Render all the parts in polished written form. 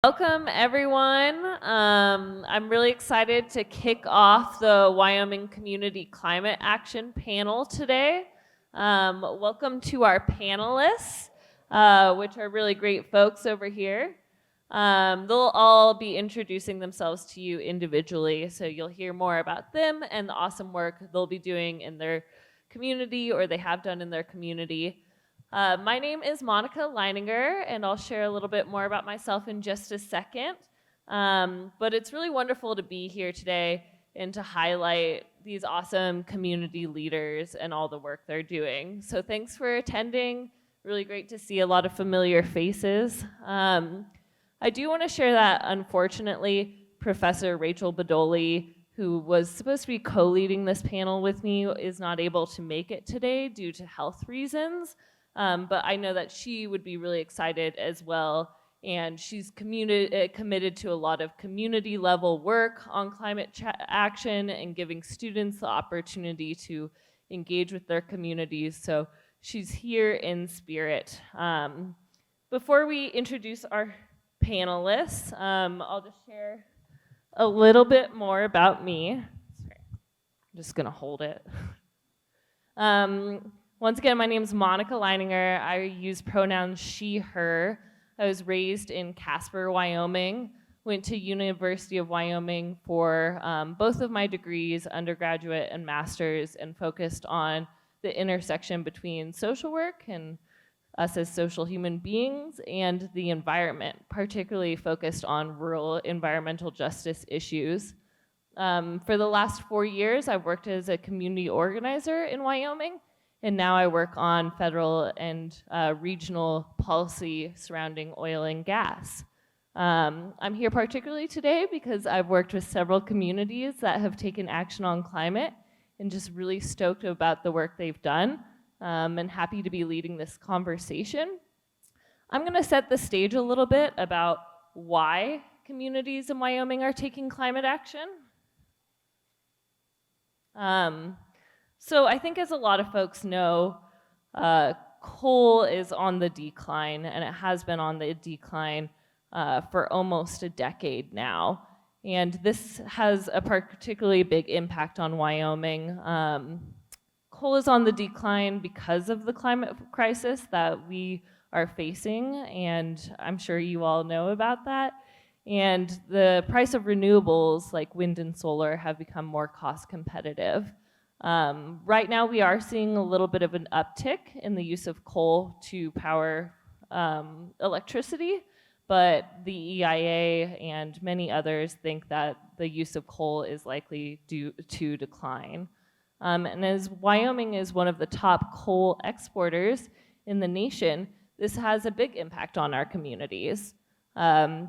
Welcome, everyone. I'm really excited to kick off the Wyoming Community Climate Action panel today. Welcome to our panelists, which are really great folks over here. They'll all be introducing themselves to you individually, so you'll hear more about them and the awesome work they'll be doing in their community or they have done in their community. My name is Monika Leininger, and I'll share a little bit more about myself in just a second. But it's really wonderful to be here today and to highlight these awesome community leaders and all the work they're doing. So thanks for attending. Really great to see a lot of familiar faces. I do want to share that, unfortunately, Professor Rachel Bedoli, who was supposed to be co-leading this panel with me, is not able to make it today due to health reasons. But I know that she would be really excited as well, and she's committed to a lot of community level work on climate action and giving students the opportunity to engage with their communities. So she's here in spirit. Before we introduce our panelists, I'll just share a little bit more about me. Sorry, I'm just gonna hold it. Once again, my name is Monika Leininger. I use pronouns she, her. I was raised in Casper, Wyoming, went to University of Wyoming for both of my degrees, undergraduate and master's, and focused on the intersection between social work and us as social human beings and the environment, particularly focused on rural environmental justice issues. For the last 4 years, I've worked as a community organizer in Wyoming, and now I work on federal and regional policy surrounding oil and gas. I'm here particularly today because I've worked with several communities that have taken action on climate and just really stoked about the work they've done and happy to be leading this conversation. I'm gonna set the stage a little bit about why communities in Wyoming are taking climate action. So I think, as a lot of folks know, coal is on the decline, and it has been on the decline for almost a decade now. And this has a particularly big impact on Wyoming. Coal is on the decline because of the climate crisis that we are facing, and I'm sure you all know about that. And the price of renewables like wind and solar have become more cost competitive. Right now, we are seeing a little bit of an uptick in the use of coal to power electricity, but the EIA and many others think that the use of coal is likely due to decline. And as Wyoming is one of the top coal exporters in the nation, this has a big impact on our communities.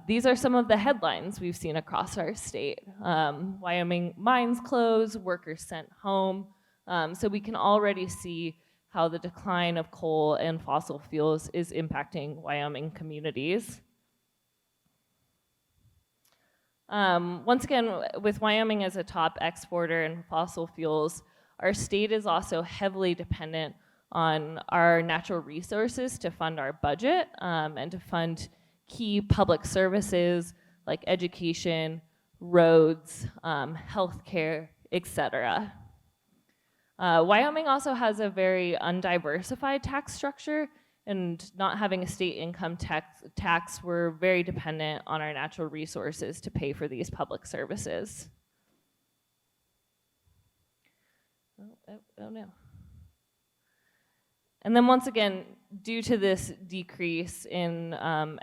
These are some of the headlines we've seen across our state. Wyoming mines close, workers sent home. So we can already see how the decline of coal and fossil fuels is impacting Wyoming communities. Once again, with Wyoming as a top exporter in fossil fuels, our state is also heavily dependent on our natural resources to fund our budget and to fund key public services like education, roads, healthcare, etc. Wyoming also has a very undiversified tax structure, and not having a state income tax, we're very dependent on our natural resources to pay for these public services. Oh no. And then once again, due to this decrease in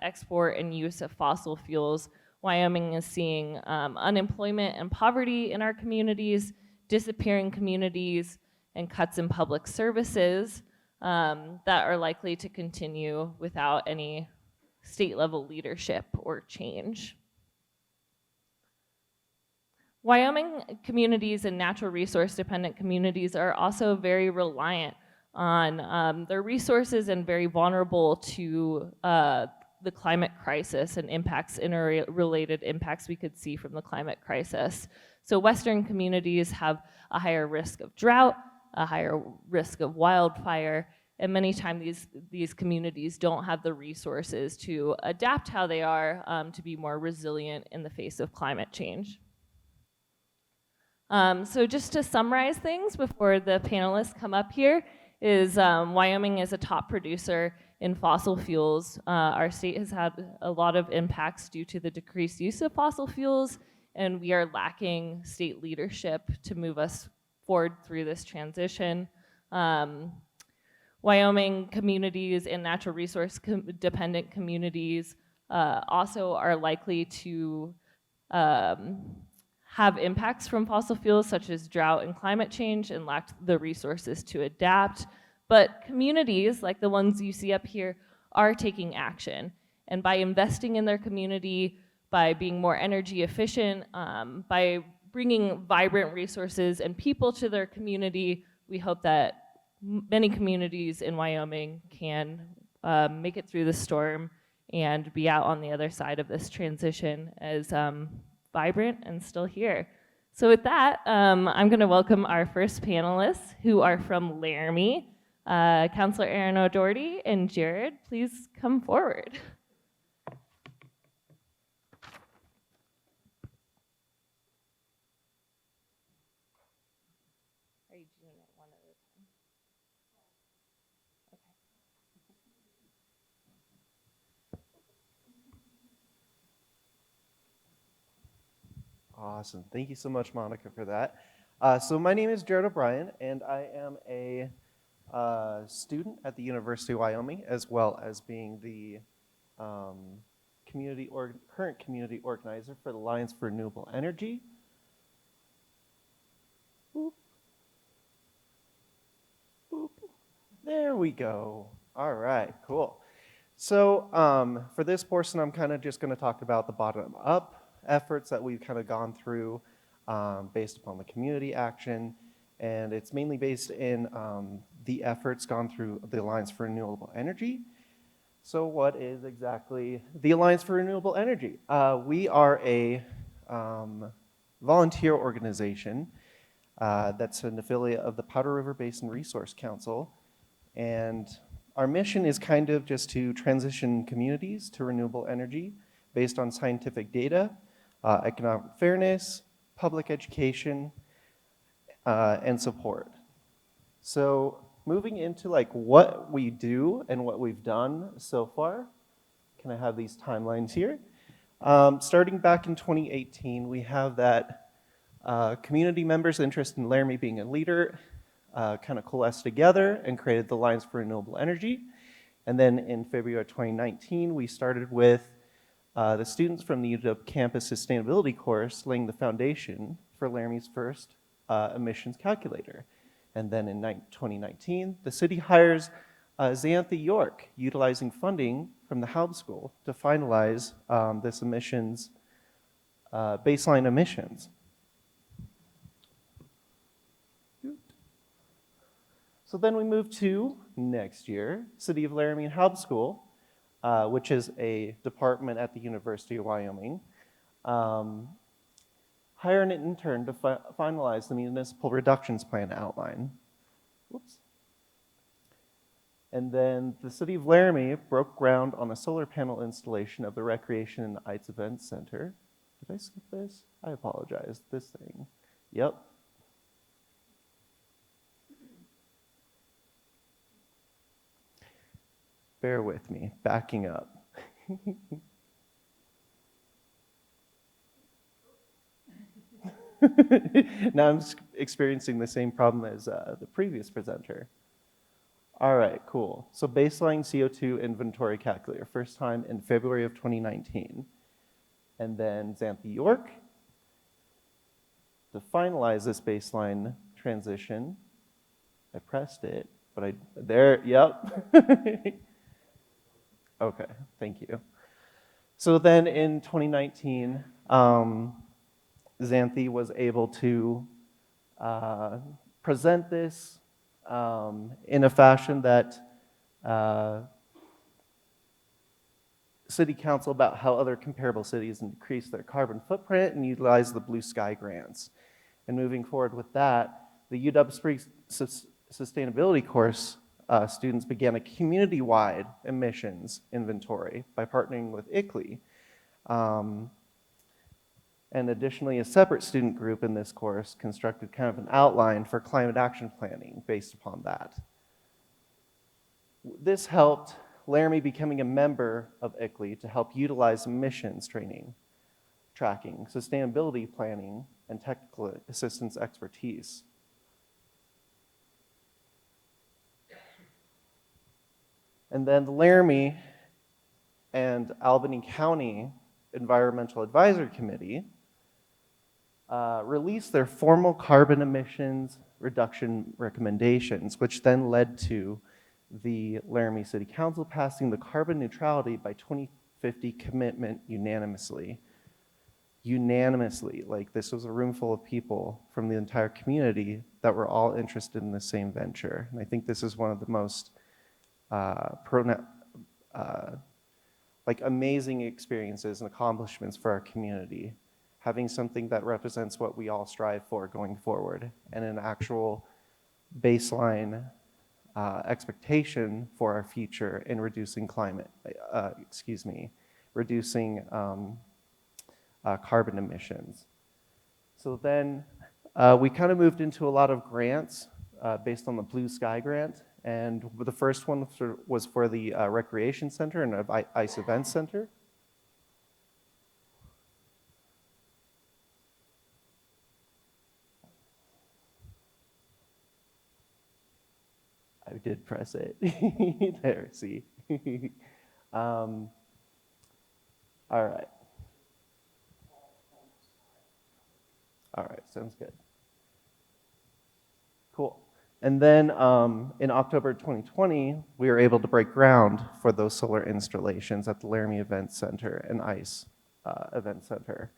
export and use of fossil fuels, Wyoming is seeing unemployment and poverty in our communities, disappearing communities, and cuts in public services that are likely to continue without any state-level leadership or change. Wyoming communities and natural resource-dependent communities are also very reliant on their resources and very vulnerable to the climate crisis and impacts, interrelated impacts we could see from the climate crisis. So Western communities have a higher risk of drought, a higher risk of wildfire, And many times these communities don't have the resources to adapt how they are to be more resilient in the face of climate change. So just to summarize things before the panelists come up here, is Wyoming is a top producer in fossil fuels. Our state has had a lot of impacts due to the decreased use of fossil fuels, and we are lacking state leadership to move us forward through this transition. Wyoming communities and natural resource dependent communities also are likely to have impacts from fossil fuels such as drought and climate change and lack the resources to adapt. But communities like the ones you see up here are taking action. And by investing in their community, by being more energy efficient, by bringing vibrant resources and people to their community, we hope that many communities in Wyoming can make it through the storm and be out on the other side of this transition as vibrant and still here. So with that, I'm going to welcome our first panelists who are from Laramie. Councilor Erin O'Doherty and Jared, please come forward. Are you doing it one at a time? Okay. Awesome. Thank you so much, Monica, for that. So my name is Jared O'Brien, and I am a student at the University of Wyoming, as well as being the current community organizer for the Alliance for Renewable Energy. Boop. Boop. There we go. All right, cool. So for this portion, I'm kind of just going to talk about the bottom-up efforts that we've kind of gone through based upon the community action, and it's mainly based in the efforts gone through the Alliance for Renewable Energy. So what is exactly the Alliance for Renewable Energy? We are a volunteer organization that's an affiliate of the Powder River Basin Resource Council, and our mission is kind of just to transition communities to renewable energy based on scientific data, economic fairness, public education, and support. So moving into like what we do and what we've done so far, can I have these timelines here? Starting back in 2018, we have that community members' interest in Laramie being a leader kind of coalesced together and created the Alliance for Renewable Energy. And then in February 2019, we started with the students from the UW campus sustainability course laying the foundation for Laramie's first emissions calculator. And then in 2019, the city hires Xanthe York, utilizing funding from the Haub School to finalize this emissions, baseline emissions. So then we move to next year, City of Laramie and Haub School, which is a department at the University of Wyoming, hire an intern to finalize the municipal reductions plan outline. Whoops. And then the City of Laramie broke ground on a solar panel installation of the Recreation and Arts Events Center. Did I skip this? I apologize. This thing. Yep. Bear with me, backing up. Now I'm experiencing the same problem as the previous presenter. All right, cool. So baseline CO2 inventory calculator, first time in February of 2019. And then Xanthe York, to finalize this baseline transition, I pressed it, but yep. Okay, thank you. So then in 2019, Xanthe was able to present this in a fashion that City Council about how other comparable cities increase their carbon footprint and utilize the Blue Sky grants. And moving forward with that, the UW Spring Sustainability course students began a community-wide emissions inventory by partnering with ICLEI. And additionally, a separate student group in this course constructed kind of an outline for climate action planning based upon that. This helped Laramie becoming a member of ICLEI to help utilize emissions tracking, sustainability planning, and technical assistance expertise. And then the Laramie and Albany County Environmental Advisory Committee released their formal carbon emissions reduction recommendations, which then led to the Laramie City Council passing the carbon neutrality by 2050 commitment unanimously. Unanimously, like this was a room full of people from the entire community that were all interested in the same venture. And I think this is one of the most amazing experiences and accomplishments for our community, having something that represents what we all strive for going forward and an actual baseline expectation for our future in reducing reducing carbon emissions. So then we kind of moved into a lot of grants based on the Blue Sky grant. And the first one was for the Recreation Center and Ice Event Center. I did press it. There, see. All right. All right, sounds good. Cool. And then in October 2020, we were able to break ground for those solar installations at the Laramie Event Center and ICE Event Center.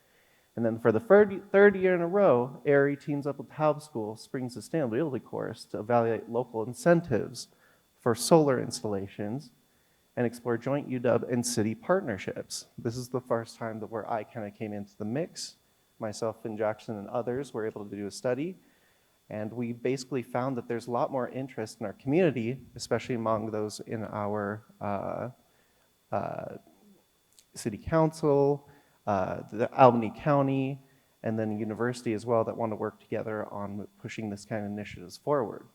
And then for the third year in a row, ARE teams up with Taub School Spring Sustainability course to evaluate local incentives for solar installations and explore joint UW and city partnerships. This is the first time that where I kind of came into the mix. Myself and Jackson and others were able to do a study. And we basically found that there's a lot more interest in our community, especially among those in our city council, the Albany County, and then the university as well that want to work together on pushing this kind of initiatives forward.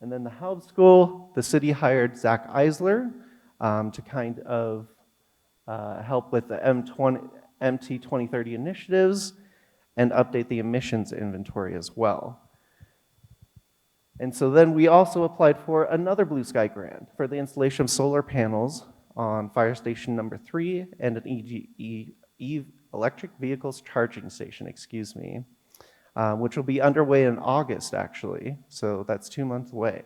And then the Haub School, the city hired Zach Eisler to kind of help with the MT 2030 initiatives and update the emissions inventory as well. And so then we also applied for another Blue Sky grant for the installation of solar panels on Fire Station number 3 and an electric vehicles charging station, which will be underway in August actually, so that's 2 months away.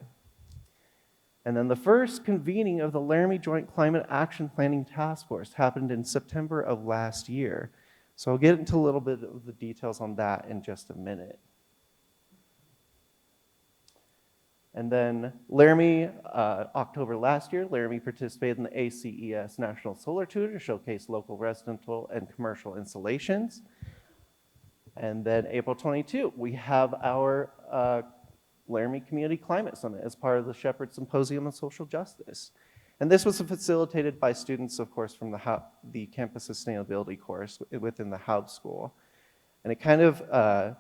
And then the first convening of the Laramie Joint Climate Action Planning Task Force happened in September of last year. So I'll get into a little bit of the details on that in just a minute. And then Laramie, October last year, Laramie participated in the ACES National Solar Tour to showcase local residential and commercial installations. And then April 22, we have our Laramie Community Climate Summit as part of the Shepherd Symposium on Social Justice. And this was facilitated by students, of course, from the Campus Sustainability course within the Haub School. And it kind of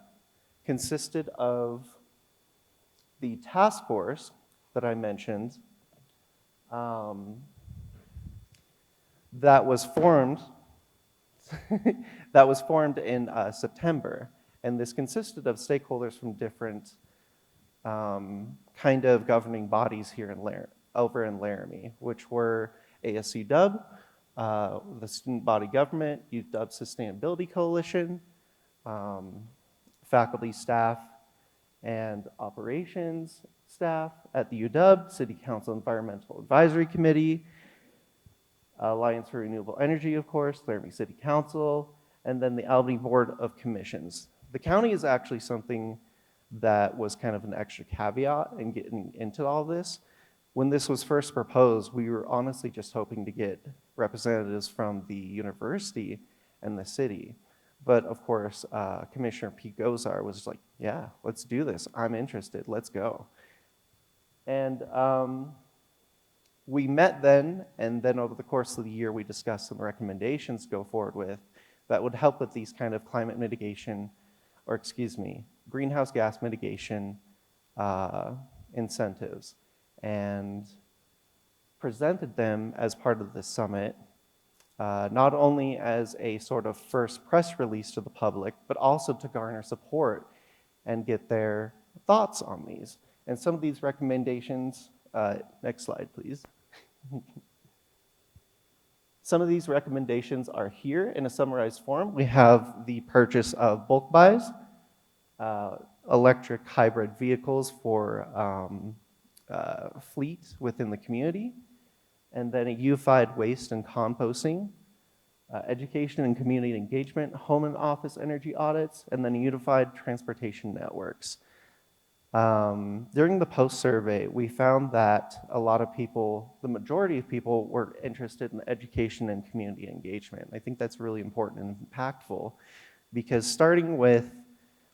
consisted of the task force that I mentioned that was formed in September. And this consisted of stakeholders from different kind of governing bodies here over in Laramie, which were ASUW, the Student Body Government, UW Sustainability Coalition, faculty, staff, and operations staff at the UW, City Council Environmental Advisory Committee, Alliance for Renewable Energy, of course, Laramie City Council, and then the Albany Board of Commissions. The county is actually something that was kind of an extra caveat in getting into all this. When this was first proposed, we were honestly just hoping to get representatives from the university and the city. But of course, Commissioner Pete Gozar was like, yeah, let's do this. I'm interested. Let's go. And we met then, and then over the course of the year, we discussed some recommendations to go forward with that would help with these kind of climate mitigation, or excuse me, greenhouse gas mitigation incentives, and presented them as part of this summit, not only as a sort of first press release to the public, but also to garner support and get their thoughts on these. And some of these recommendations, next slide, please. Some of these recommendations are here in a summarized form. We have the purchase of bulk buys, electric hybrid vehicles for fleet within the community, and then a unified waste and composting, education and community engagement, home and office energy audits, and then unified transportation networks. During the post survey, we found that a lot of people, the majority of people, were interested in education and community engagement. I think that's really important and impactful, because starting with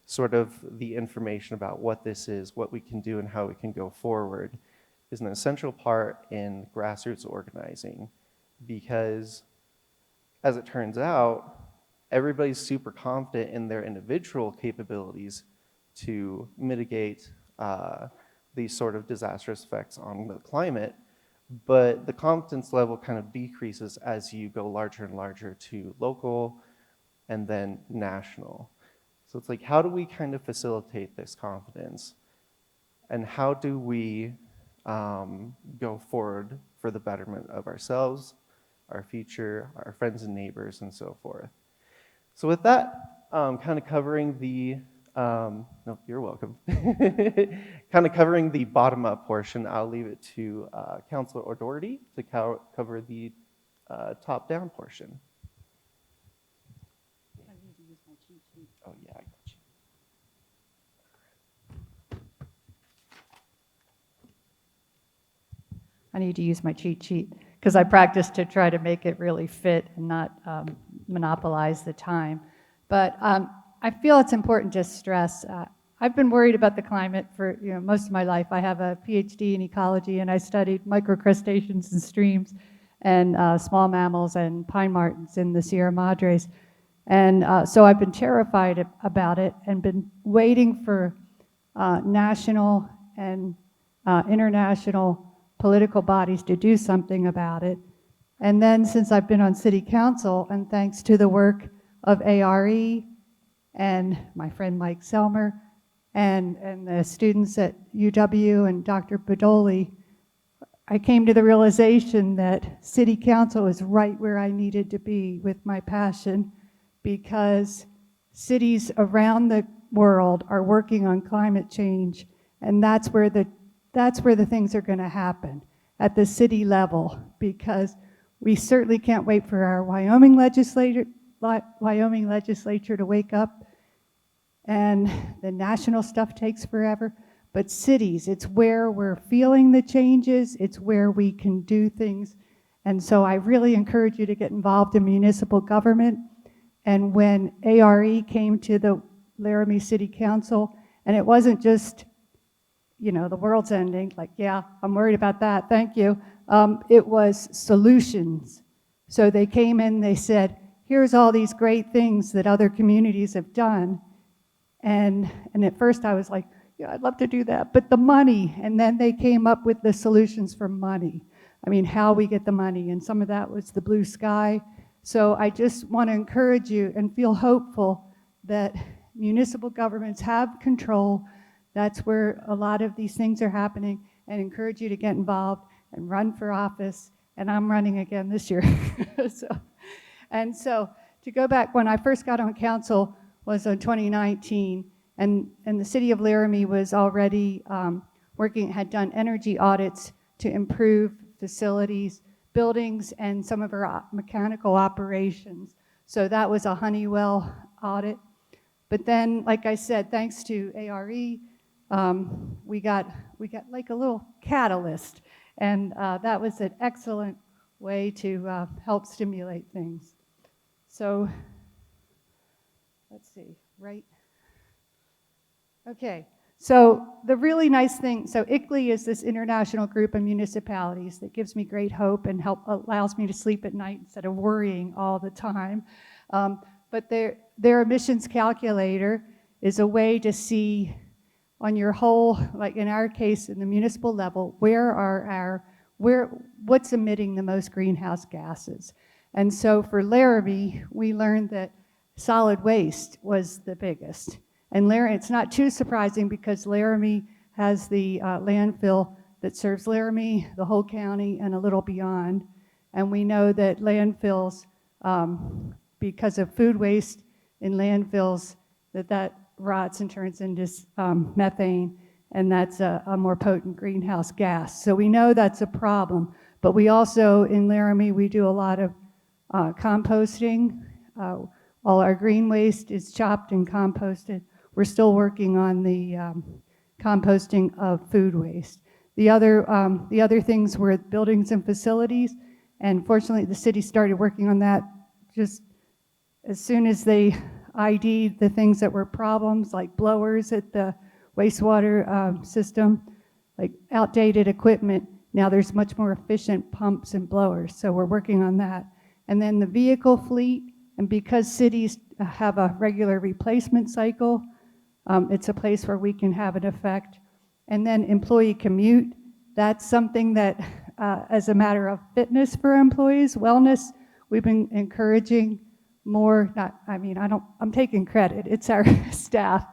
sort of the information about what this is, what we can do, and how we can go forward is an essential part in grassroots organizing, because as it turns out, everybody's super confident in their individual capabilities to mitigate these sort of disastrous effects on the climate, but the confidence level kind of decreases as you go larger and larger to local and then national. So it's like, how do we kind of facilitate this confidence? And how do we go forward for the betterment of ourselves, our future, our friends and neighbors, and so forth? So with that, kind of covering the, no, you're welcome. Kind of covering the bottom-up portion, I'll leave it to Councilor O'Doherty to cover the top-down portion. I need to use my cheat sheet. Oh, yeah, I got you. I need to use my cheat sheet because I practice to try to make it really fit and not monopolize the time. But I feel it's important to stress, I've been worried about the climate for most of my life. I have a PhD in ecology, and I studied microcrustaceans and streams and small mammals and pine martens in the Sierra Madres. And so I've been terrified about it and been waiting for national and international political bodies to do something about it. And then since I've been on city council, and thanks to the work of ARE and my friend Mike Selmer and the students at UW and Dr. Bedoli, I came to the realization that city council is right where I needed to be with my passion, because cities around the world are working on climate change, and that's where the things are going to happen, at the city level, because we certainly can't wait for our Wyoming legislature to wake up, and the national stuff takes forever. But cities, it's where we're feeling the changes, it's where we can do things. And so I really encourage you to get involved in municipal government. And when ARE came to the Laramie City Council, and it wasn't just, the world's ending, like, yeah, I'm worried about that, thank you. It was solutions. So they came in, they said, here's all these great things that other communities have done. And at first I was like, yeah, I'd love to do that, but the money. And then they came up with the solutions for money. I mean, how we get the money, and some of that was the blue sky. So I just want to encourage you and feel hopeful that municipal governments have control. That's where a lot of these things are happening, and encourage you to get involved and run for office. And I'm running again this year. So to go back, when I first got on council was in 2019, and the city of Laramie was already had done energy audits to improve facilities, buildings, and some of our mechanical operations. So that was a Honeywell audit. But then, like I said, thanks to ARE, we got like a little catalyst, and that was an excellent way to help stimulate things. So let's see, right? Okay, so the really nice thing, so ICLEI is this international group of municipalities that gives me great hope and allows me to sleep at night instead of worrying all the time. But their emissions calculator is a way to see on your whole, like in our case, in the municipal level, what's emitting the most greenhouse gases. And so for Laramie, we learned that solid waste was the biggest. And it's not too surprising because Laramie has the landfill that serves Laramie, the whole county, and a little beyond. And we know that landfills, because of food waste in landfills, that rots and turns into methane, and that's a more potent greenhouse gas. So we know that's a problem. But we also, in Laramie, we do a lot of composting. All our green waste is chopped and composted. We're still working on the composting of food waste. The other things were buildings and facilities, and fortunately the city started working on that just as soon as they ID'd the things that were problems, like blowers at the wastewater system, like outdated equipment. Now there's much more efficient pumps and blowers, so we're working on that. And then the vehicle fleet, and because cities have a regular replacement cycle, it's a place where we can have an effect. And then employee commute, that's something that, as a matter of fitness for employees, wellness, we've been encouraging more, I'm taking credit, it's our staff,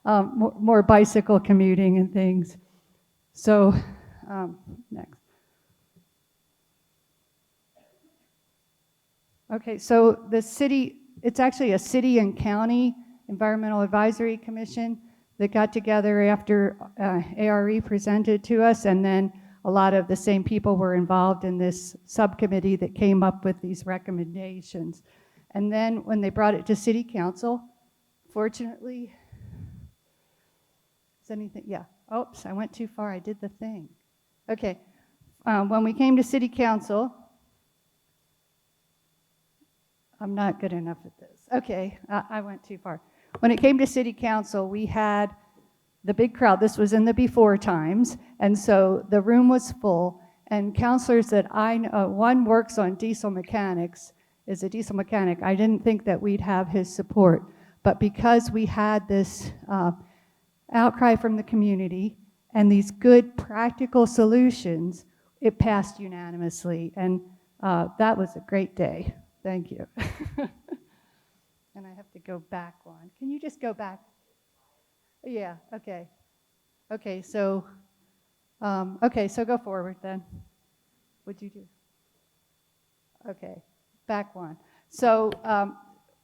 more bicycle commuting and things. So, next. Okay, so the city, it's actually a city and county environmental advisory commission that got together after ARE presented to us, and then a lot of the same people were involved in this subcommittee that came up with these recommendations. And then when they brought it to city council, fortunately, is anything, yeah, oops, I went too far, I did the thing. Okay, when we came to city council, I'm not good enough at this. Okay, I went too far. When it came to city council, we had the big crowd. This was in the before times, and so the room was full, and counselors that I know, one works on diesel mechanics, is a diesel mechanic. I didn't think that we'd have his support, but because we had this outcry from the community and these good practical solutions, it passed unanimously, and that was a great day. Thank you. And I have to go back one. Can you just go back? Yeah, okay. Okay, so go forward then. What'd you do? Okay, back one. So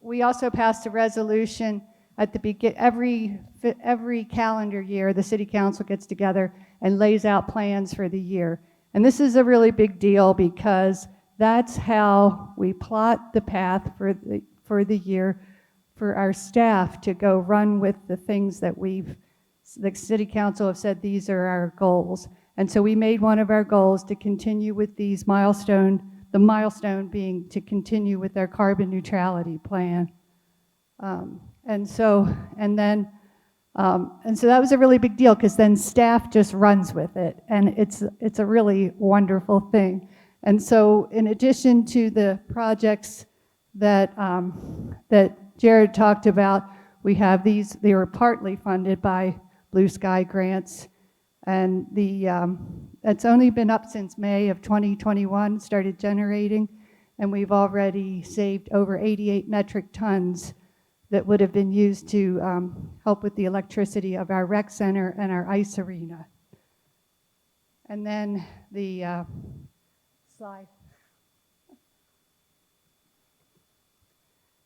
we also passed a resolution at the every calendar year, the city council gets together and lays out plans for the year. And this is a really big deal because that's how we plot the path for the year for our staff to go run with the things that the city council have said these are our goals. And so we made one of our goals to continue with these the milestone being to continue with our carbon neutrality plan. And so that was a really big deal because then staff just runs with it, and it's a really wonderful thing. And so in addition to the projects that Jared talked about, we have these, they were partly funded by Blue Sky grants, and it's only been up since May of 2021, started generating, and we've already saved over 88 metric tons that would have been used to help with the electricity of our rec center and our ice arena. And then the slide.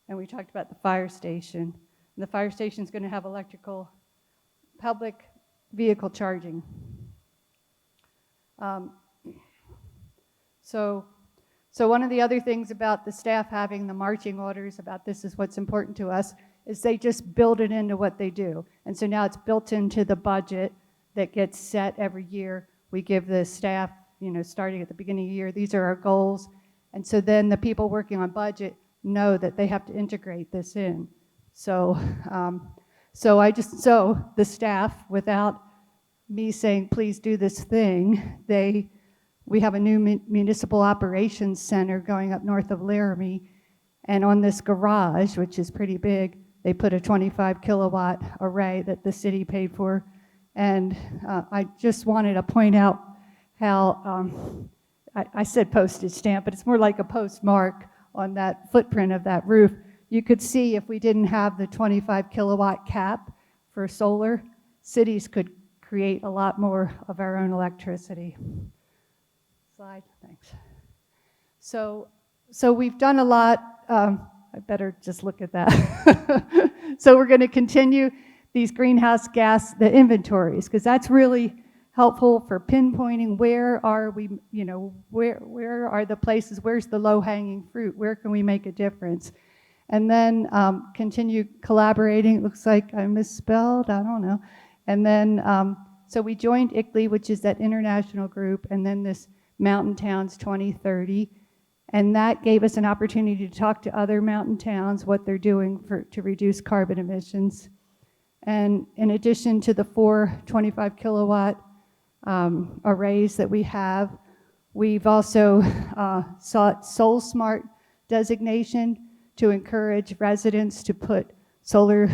And we talked about the fire station. And the fire station is going to have electrical public vehicle charging. So one of the other things about the staff having the marching orders about this is what's important to us is they just build it into what they do. And so now it's built into the budget that gets set every year. We give the staff, starting at the beginning of the year, these are our goals. And so then the people working on budget know that they have to integrate this in. So, so the staff, without me saying, please do this thing, we have a new municipal operations center going up north of Laramie, and on this garage, which is pretty big, they put a 25 kilowatt array that the city paid for. And I just wanted to point out how, I said postage stamp, but it's more like a postmark on that footprint of that roof. You could see if we didn't have the 25 kilowatt cap for solar, cities could create a lot more of our own electricity. Slide, thanks. So we've done a lot. I better just look at that. So we're going to continue these greenhouse gas, the inventories, because that's really helpful for pinpointing where are we, where are the places, where's the low-hanging fruit, where can we make a difference? And then continue collaborating. It looks like I misspelled, I don't know. And then, so we joined ICLEI, which is that international group, and then this Mountain Towns 2030. And that gave us an opportunity to talk to other mountain towns, what they're doing to reduce carbon emissions. And in addition to the 4 25 kilowatt arrays that we have, we've also sought Soul Smart designation to encourage residents to put solar,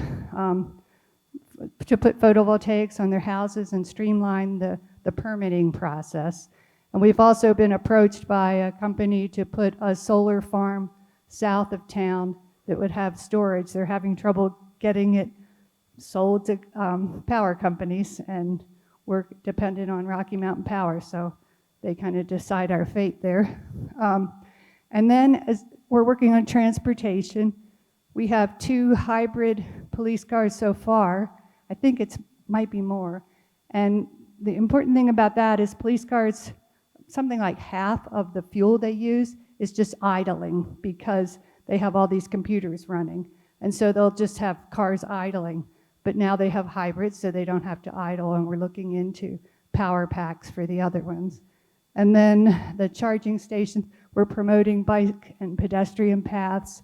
to put photovoltaics on their houses and streamline the permitting process. And we've also been approached by a company to put a solar farm south of town that would have storage. They're having trouble getting it sold to power companies, and we're dependent on Rocky Mountain Power, so they kind of decide our fate there. And then as we're working on transportation, we have 2 hybrid police cars so far. I think it might be more. And the important thing about that is police cars, something like half of the fuel they use is just idling because they have all these computers running. And so they'll just have cars idling. But now they have hybrids, so they don't have to idle, and we're looking into power packs for the other ones. And then the charging stations, we're promoting bike and pedestrian paths,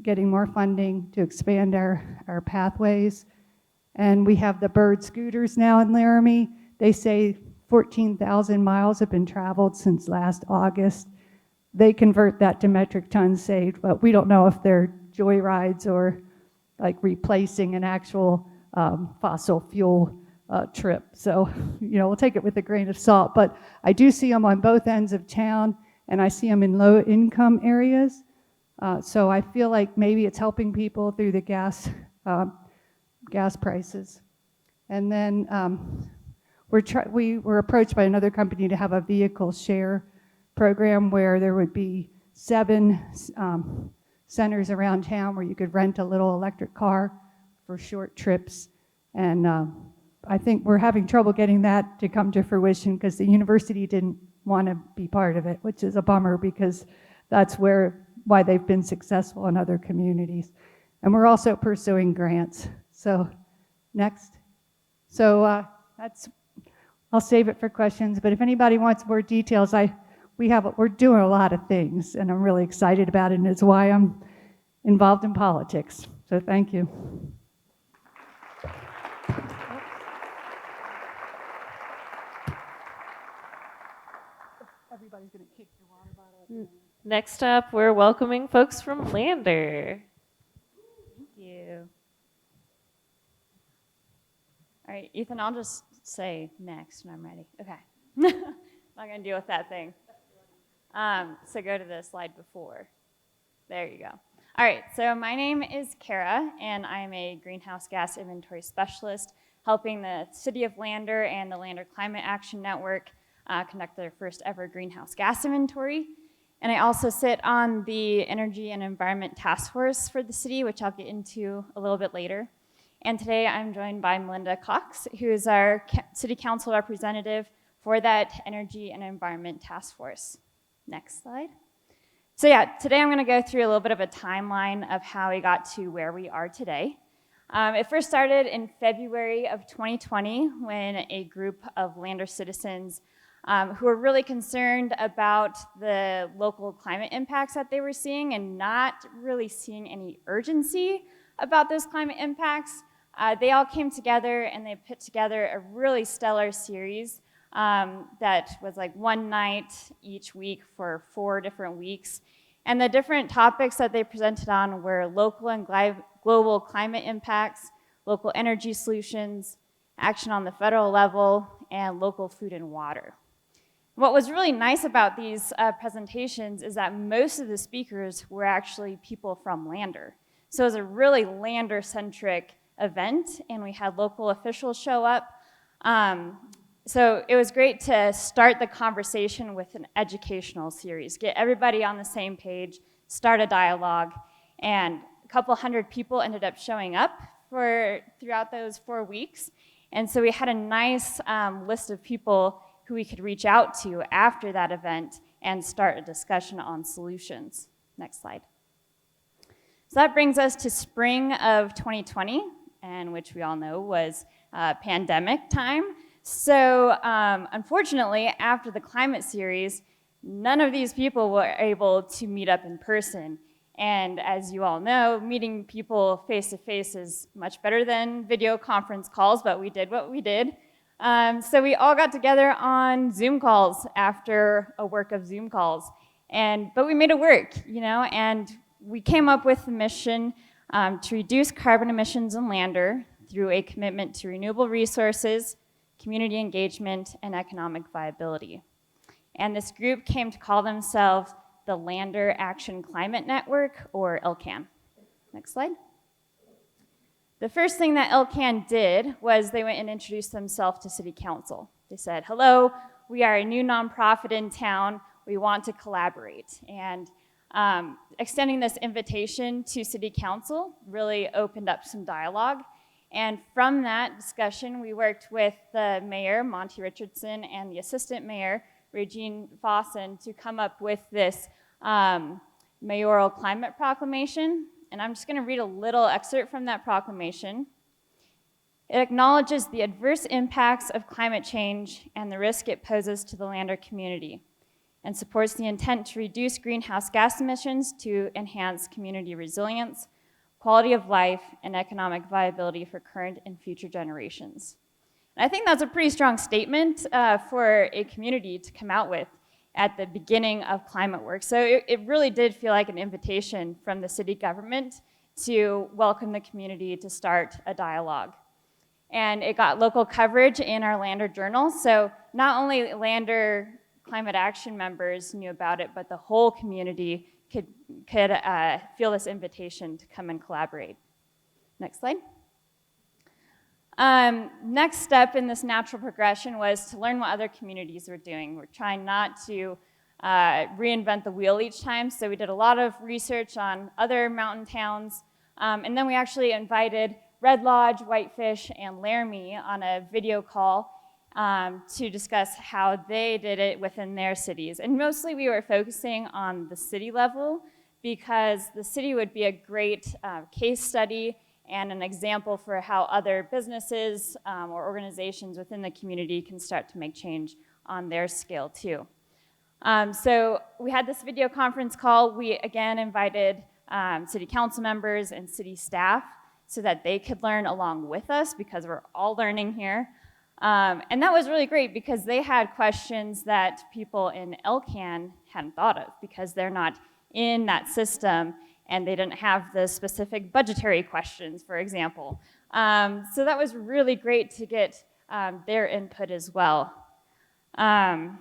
getting more funding to expand our pathways. And we have the bird scooters now in Laramie. They say 14,000 miles have been traveled since last August. They convert that to metric tons saved, but we don't know if they're joyrides or like replacing an actual fossil fuel trip. So, we'll take it with a grain of salt, but I do see them on both ends of town, and I see them in low income areas. So I feel like maybe it's helping people through the gas prices. And then we were approached by another company to have a vehicle share program where there would be 7 centers around town where you could rent a little electric car for short trips. And I think we're having trouble getting that to come to fruition because the university didn't want to be part of it, which is a bummer because that's why they've been successful in other communities. And we're also pursuing grants. So next. So I'll save it for questions, but if anybody wants more details, we're doing a lot of things, and I'm really excited about it, and it's why I'm involved in politics. So thank you. Everybody's going to kick your water bottle. Next up, we're welcoming folks from Lander. Thank you. All right, Ethan, I'll just say next when I'm ready. Okay. I'm not going to deal with that thing. So go to the slide before. There you go. All right, so my name is Kara, and I'm a greenhouse gas inventory specialist helping the City of Lander and the Lander Climate Action Network conduct their first ever greenhouse gas inventory. And I also sit on the Energy and Environment Task Force for the city, which I'll get into a little bit later. And today I'm joined by Melinda Cox, who is our City Council representative for that Energy and Environment Task Force. Next slide. So yeah, today I'm gonna go through a little bit of a timeline of how we got to where we are today. It first started in February of 2020 when a group of Lander citizens who were really concerned about the local climate impacts that they were seeing and not really seeing any urgency about those climate impacts, they all came together and they put together a really stellar series that was like one night each week for 4 different weeks. And the different topics that they presented on were local and global climate impacts, local energy solutions, action on the federal level, and local food and water. What was really nice about these presentations is that most of the speakers were actually people from Lander. So it was a really Lander-centric event, and we had local officials show up. So it was great to start the conversation with an educational series, get everybody on the same page, start a dialogue, and a couple hundred people ended up showing up throughout those 4 weeks. And so we had a nice list of people who we could reach out to after that event and start a discussion on solutions. Next slide. So that brings us to spring of 2020, and which we all know was pandemic time. So unfortunately, after the climate series, none of these people were able to meet up in person. And as you all know, meeting people face-to-face is much better than video conference calls, but we did what we did. So we all got together on Zoom calls after a work of Zoom calls. But we made it work, and we came up with the mission to reduce carbon emissions in Lander through a commitment to renewable resources, community engagement, and economic viability. And this group came to call themselves the Lander Action Climate Network, or LCAN. Next slide. The first thing that LCAN did was they went and introduced themselves to City Council. They said, hello, we are a new nonprofit in town. We want to collaborate. And extending this invitation to City Council really opened up some dialogue. And from that discussion, we worked with the mayor, Monty Richardson, and the assistant mayor, Regine Fossen, to come up with this mayoral climate proclamation. And I'm just going to read a little excerpt from that proclamation. It acknowledges the adverse impacts of climate change and the risk it poses to the Lander community, and supports the intent to reduce greenhouse gas emissions to enhance community resilience, quality of life, and economic viability for current and future generations. And I think that's a pretty strong statement for a community to come out with at the beginning of climate work. So it really did feel like an invitation from the city government to welcome the community to start a dialogue. And it got local coverage in our Lander Journal, so not only Lander climate action members knew about it, but the whole community could feel this invitation to come and collaborate. Next slide. Next step in this natural progression was to learn what other communities were doing. We're trying not to reinvent the wheel each time, so we did a lot of research on other mountain towns, and then we actually invited Red Lodge, Whitefish, and Laramie on a video call to discuss how they did it within their cities. And mostly we were focusing on the city level because the city would be a great case study and an example for how other businesses or organizations within the community can start to make change on their scale too. So we had this video conference call. We again invited city council members and city staff so that they could learn along with us because we're all learning here. And that was really great because they had questions that people in LCAN hadn't thought of because they're not in that system and they didn't have the specific budgetary questions, for example. So that was really great to get their input as well. And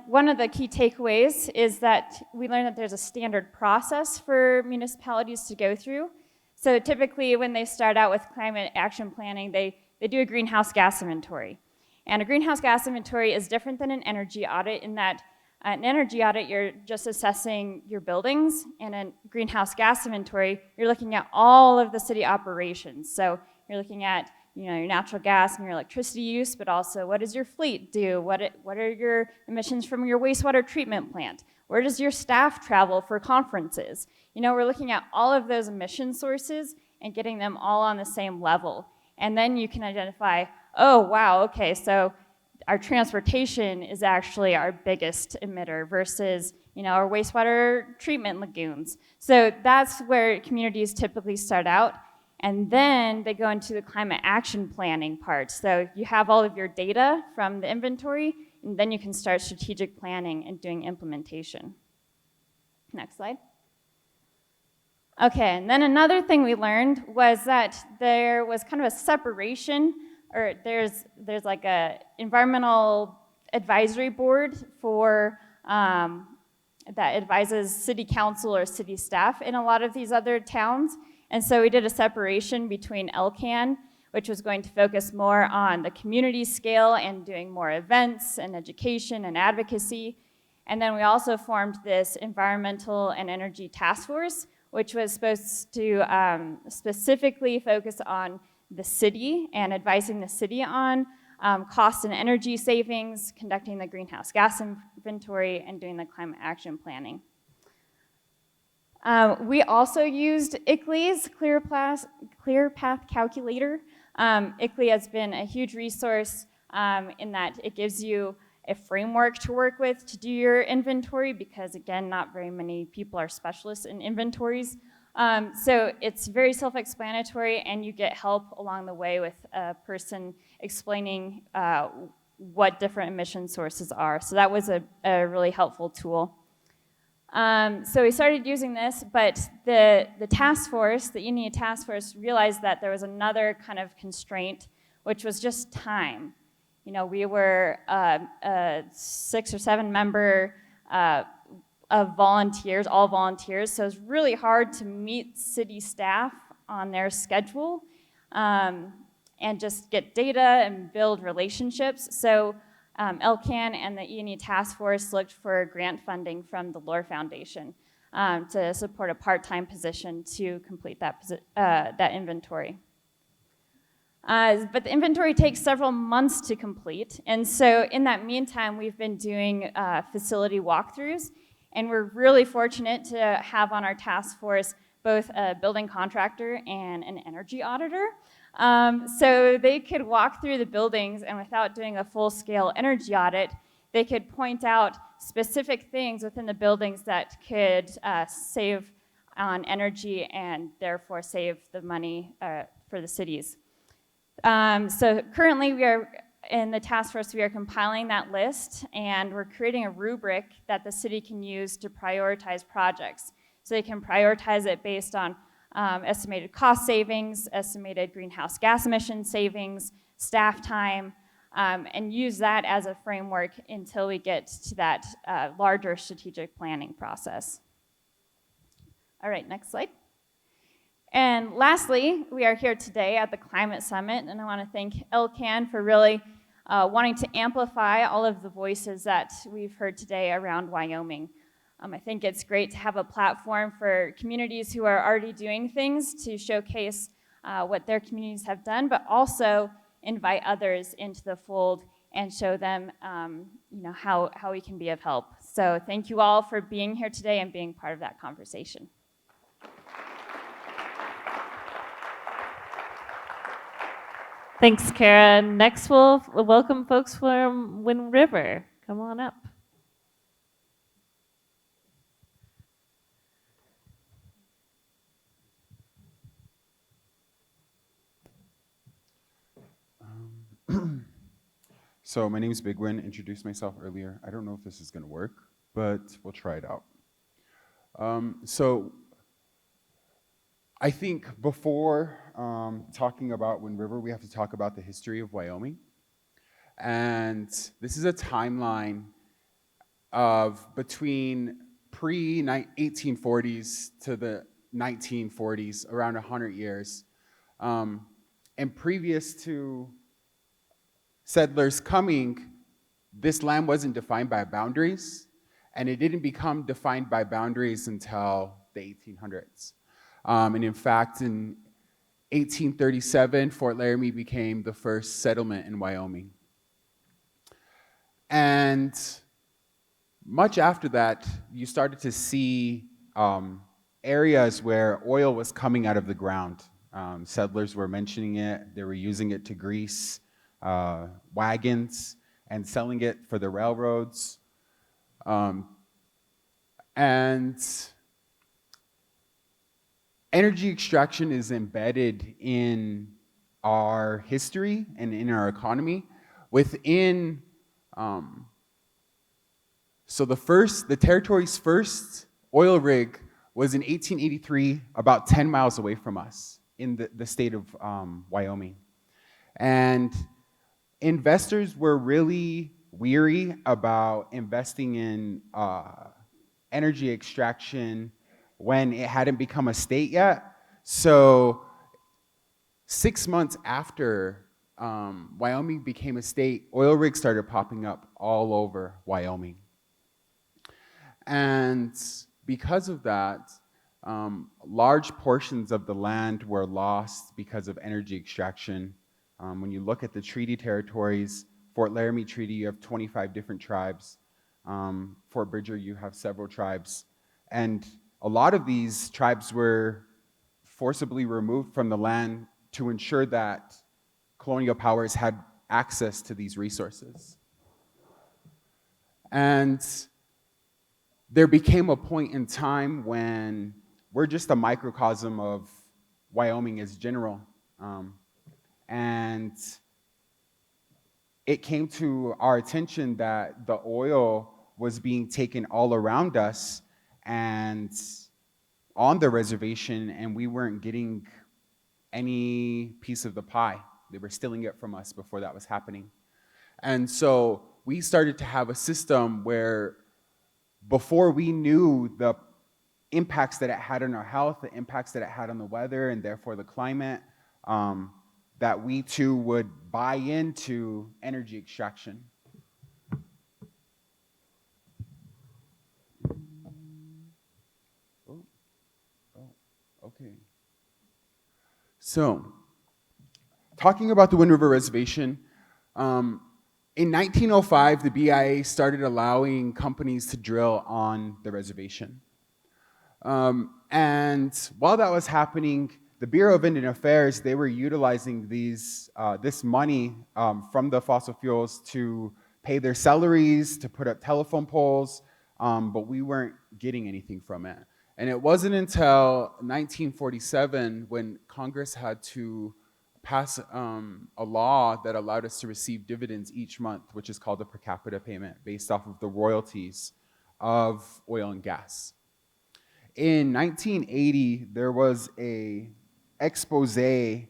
one of the key takeaways is that we learned that there's a standard process for municipalities to go through. So typically when they start out with climate action planning, they do a greenhouse gas inventory. And a greenhouse gas inventory is different than an energy audit in that an energy audit, you're just assessing your buildings. In a greenhouse gas inventory, you're looking at all of the city operations. So you're looking at your natural gas and your electricity use, but also what does your fleet do? What are your emissions from your wastewater treatment plant? Where does your staff travel for conferences? We're looking at all of those emission sources and getting them all on the same level. And then you can identify, oh, wow, okay, so our transportation is actually our biggest emitter versus, or wastewater treatment lagoons. So that's where communities typically start out. And then they go into the climate action planning part. So you have all of your data from the inventory, and then you can start strategic planning and doing implementation. Next slide. Okay, and then another thing we learned was that there was kind of a separation, or there's like a environmental advisory board for that advises city council or city staff in a lot of these other towns. And so we did a separation between LCAN, which was going to focus more on the community scale and doing more events and education and advocacy. And then we also formed this environmental and energy task force, which was supposed to specifically focus on the city and advising the city on cost and energy savings, conducting the greenhouse gas inventory, and doing the climate action planning. We also used ICLEI's Clear Path Calculator. ICLEI has been a huge resource in that it gives you a framework to work with to do your inventory because, again, not very many people are specialists in inventories. So it's very self-explanatory, and you get help along the way with a person explaining what different emission sources are. So that was a really helpful tool. So we started using this, but the task force, the ENEA task force, realized that there was another kind of constraint, which was just time. We were a 6 or 7 member of volunteers, all volunteers, so it was really hard to meet city staff on their schedule and just get data and build relationships. So LCAN and the ENE task force looked for grant funding from the Lohr Foundation to support a part-time position to complete that inventory. But the inventory takes several months to complete, and so in that meantime, we've been doing facility walkthroughs, and we're really fortunate to have on our task force both a building contractor and an energy auditor. So they could walk through the buildings, and without doing a full-scale energy audit, they could point out specific things within the buildings that could save on energy and therefore save the money for the cities. So currently we are in the task force, we are compiling that list, and we're creating a rubric that the city can use to prioritize projects. So they can prioritize it based on estimated cost savings, estimated greenhouse gas emission savings, staff time, and use that as a framework until we get to that larger strategic planning process. All right, next slide. And lastly, we are here today at the Climate Summit, and I want to thank LCAN for really wanting to amplify all of the voices that we've heard today around Wyoming. I think it's great to have a platform for communities who are already doing things to showcase what their communities have done, but also invite others into the fold and show them how we can be of help. So thank you all for being here today and being part of that conversation. Thanks, Kara. Next, we'll welcome folks from Wind River. Come on up. So my name is Big Win. Introduced myself earlier. I don't know if this is going to work, but we'll try it out. So I think before talking about Wind River, we have to talk about the history of Wyoming. And this is a timeline of between pre-1840s to the 1940s, around 100 years. And previous to settlers coming, this land wasn't defined by boundaries, and it didn't become defined by boundaries until the 1800s. And in fact, in 1837, Fort Laramie became the first settlement in Wyoming. And much after that, you started to see areas where oil was coming out of the ground. Settlers were mentioning it. They were using it to grease wagons and selling it for the railroads. And energy extraction is embedded in our history and in our economy. Within, so the territory's first oil rig was in 1883, about 10 miles away from us in the state of Wyoming. And investors were really weary about investing in energy extraction when it hadn't become a state yet. So 6 months after Wyoming became a state, oil rigs started popping up all over Wyoming. And because of that, large portions of the land were lost because of energy extraction. When you look at the treaty territories, Fort Laramie Treaty, you have 25 different tribes. Fort Bridger, you have several tribes. And a lot of these tribes were forcibly removed from the land to ensure that colonial powers had access to these resources. And there became a point in time when we're just a microcosm of Wyoming as general. And it came to our attention that the oil was being taken all around us and on the reservation, and we weren't getting any piece of the pie. They were stealing it from us before that was happening. And so we started to have a system where before we knew the impacts that it had on our health, the impacts that it had on the weather, and therefore the climate, that we too would buy into energy extraction. Okay. So, talking about the Wind River Reservation, in 1905, the BIA started allowing companies to drill on the reservation. And while that was happening, the Bureau of Indian Affairs, they were utilizing this money from the fossil fuels to pay their salaries, to put up telephone poles, but we weren't getting anything from it. And it wasn't until 1947 when Congress had to pass a law that allowed us to receive dividends each month, which is called a per capita payment, based off of the royalties of oil and gas. In 1980, there was an expose that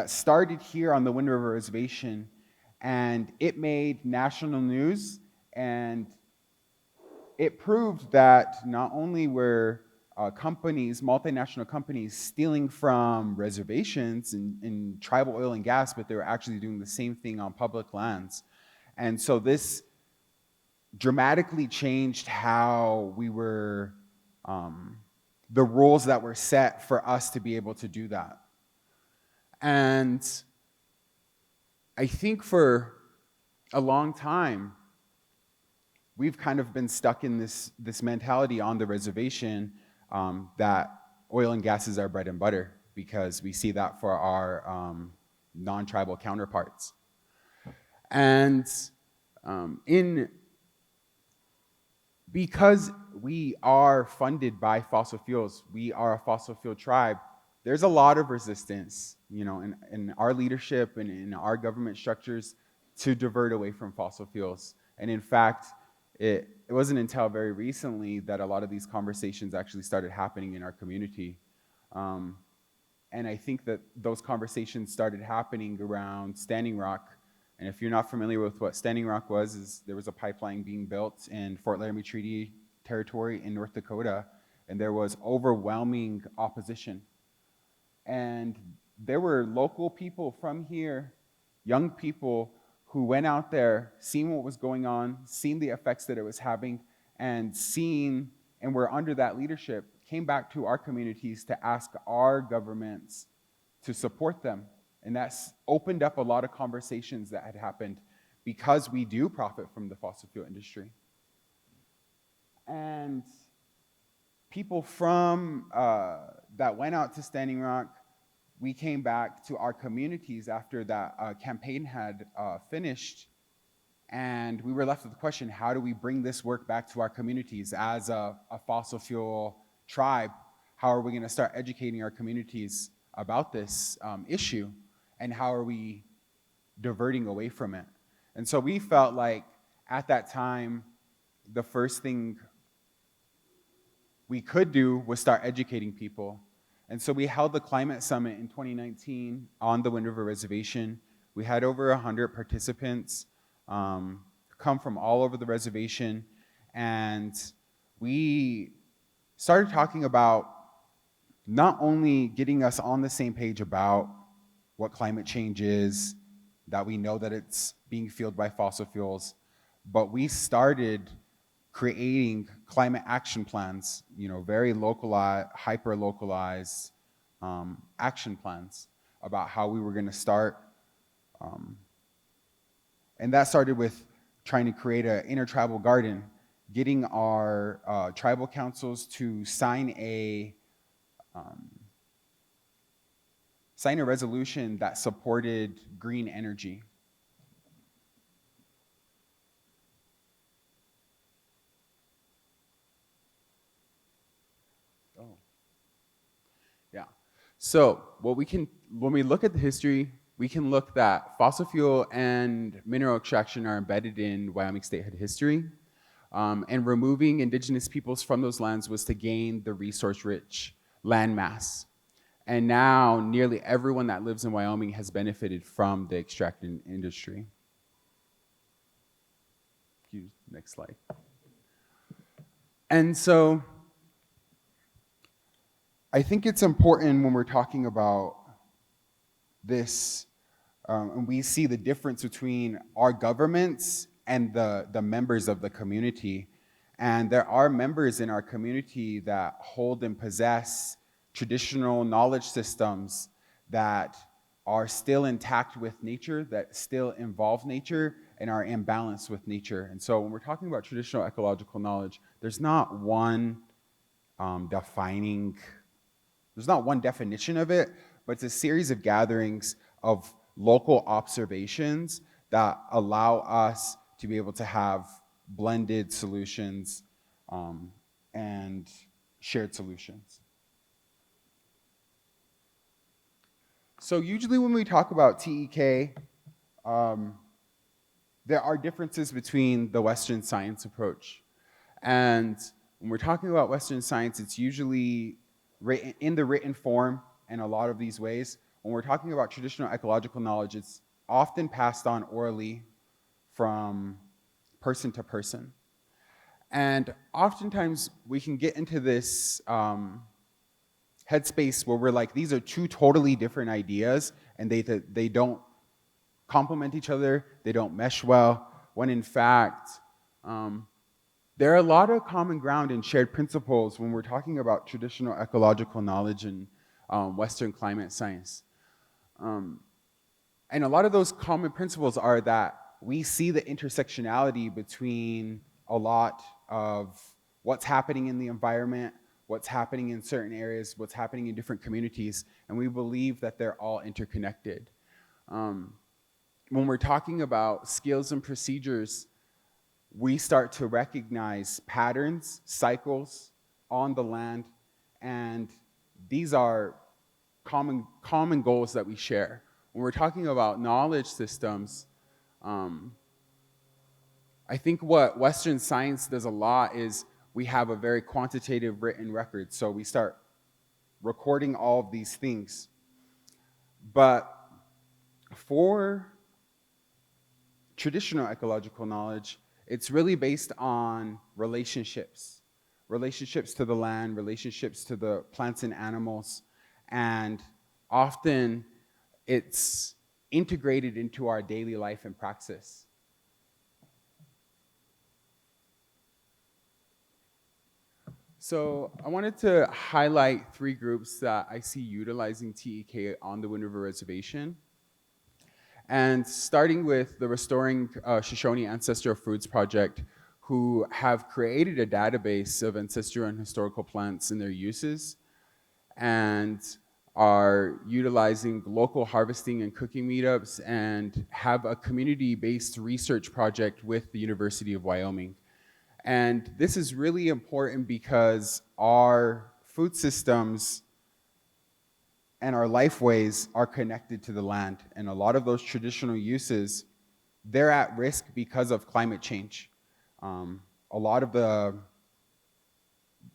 started here on the Wind River Reservation, and it made national news, and it proved that not only were companies, multinational companies, stealing from reservations in tribal oil and gas, but they were actually doing the same thing on public lands. And so this dramatically changed how we were, the rules that were set for us to be able to do that. And I think for a long time, we've kind of been stuck in this mentality on the reservation that oil and gas is our bread and butter, because we see that for our non-tribal counterparts. And because we are funded by fossil fuels, we are a fossil fuel tribe, there's a lot of resistance, in our leadership and in our government structures to divert away from fossil fuels. And in fact, it wasn't until very recently that a lot of these conversations actually started happening in our community. And I think that those conversations started happening around Standing Rock. And if you're not familiar with what Standing Rock was, is there was a pipeline being built in Fort Laramie Treaty territory in North Dakota, and there was overwhelming opposition. And there were local people from here, young people, who went out there, seen what was going on, seen the effects that it was having, and were under that leadership, came back to our communities to ask our governments to support them. And that's opened up a lot of conversations that had happened because we do profit from the fossil fuel industry. And people from that went out to Standing Rock, we came back to our communities after that campaign had finished, And we were left with the question, how do we bring this work back to our communities as a fossil fuel tribe? How are we going to start educating our communities about this issue? And how are we diverting away from it? And so we felt like at that time, the first thing we could do was start educating people. And so we held the Climate Summit in 2019 on the Wind River Reservation. We had over 100 participants come from all over the reservation, and we started talking about not only getting us on the same page about what climate change is, that we know that it's being fueled by fossil fuels, but we started creating climate action plans, very localized, hyper-localized action plans about how we were going to start. And that started with trying to create an intertribal garden, getting our tribal councils to sign a resolution that supported green energy. Yeah. So when we look at the history, we can look that fossil fuel and mineral extraction are embedded in Wyoming statehood history. And removing indigenous peoples from those lands was to gain the resource-rich landmass. And now nearly everyone that lives in Wyoming has benefited from the extracting industry. Next slide. And so I think it's important when we're talking about this, and we see the difference between our governments and the members of the community. And there are members in our community that hold and possess traditional knowledge systems that are still intact with nature, that still involve nature, and are in balance with nature. And so when we're talking about traditional ecological knowledge, there's not one definition of it, but it's a series of gatherings of local observations that allow us to be able to have blended solutions and shared solutions. So usually when we talk about TEK, there are differences between the Western science approach. And when we're talking about Western science, it's usually written in the written form in a lot of these ways. When we're talking about traditional ecological knowledge, it's often passed on orally from person to person. And oftentimes we can get into this headspace where we're like, these are two totally different ideas, and they don't complement each other, they don't mesh well, when in fact, there are a lot of common ground and shared principles when we're talking about traditional ecological knowledge and Western climate science. And a lot of those common principles are that we see the intersectionality between a lot of what's happening in the environment, what's happening in certain areas, what's happening in different communities, and we believe that they're all interconnected. When we're talking about skills and procedures, we start to recognize patterns, cycles on the land, and these are common goals that we share. When we're talking about knowledge systems, I think what Western science does a lot is we have a very quantitative written record, so we start recording all of these things. But for traditional ecological knowledge, it's really based on relationships to the land, relationships to the plants and animals, and often it's integrated into our daily life and praxis. So I wanted to highlight 3 groups that I see utilizing TEK on the Wind River Reservation. And starting with the Restoring Shoshone Ancestral Foods Project, who have created a database of ancestral and historical plants and their uses. And are utilizing local harvesting and cooking meetups and have a community-based research project with the University of Wyoming. And this is really important because our food systems and our lifeways are connected to the land. And a lot of those traditional uses, they're at risk because of climate change. A lot of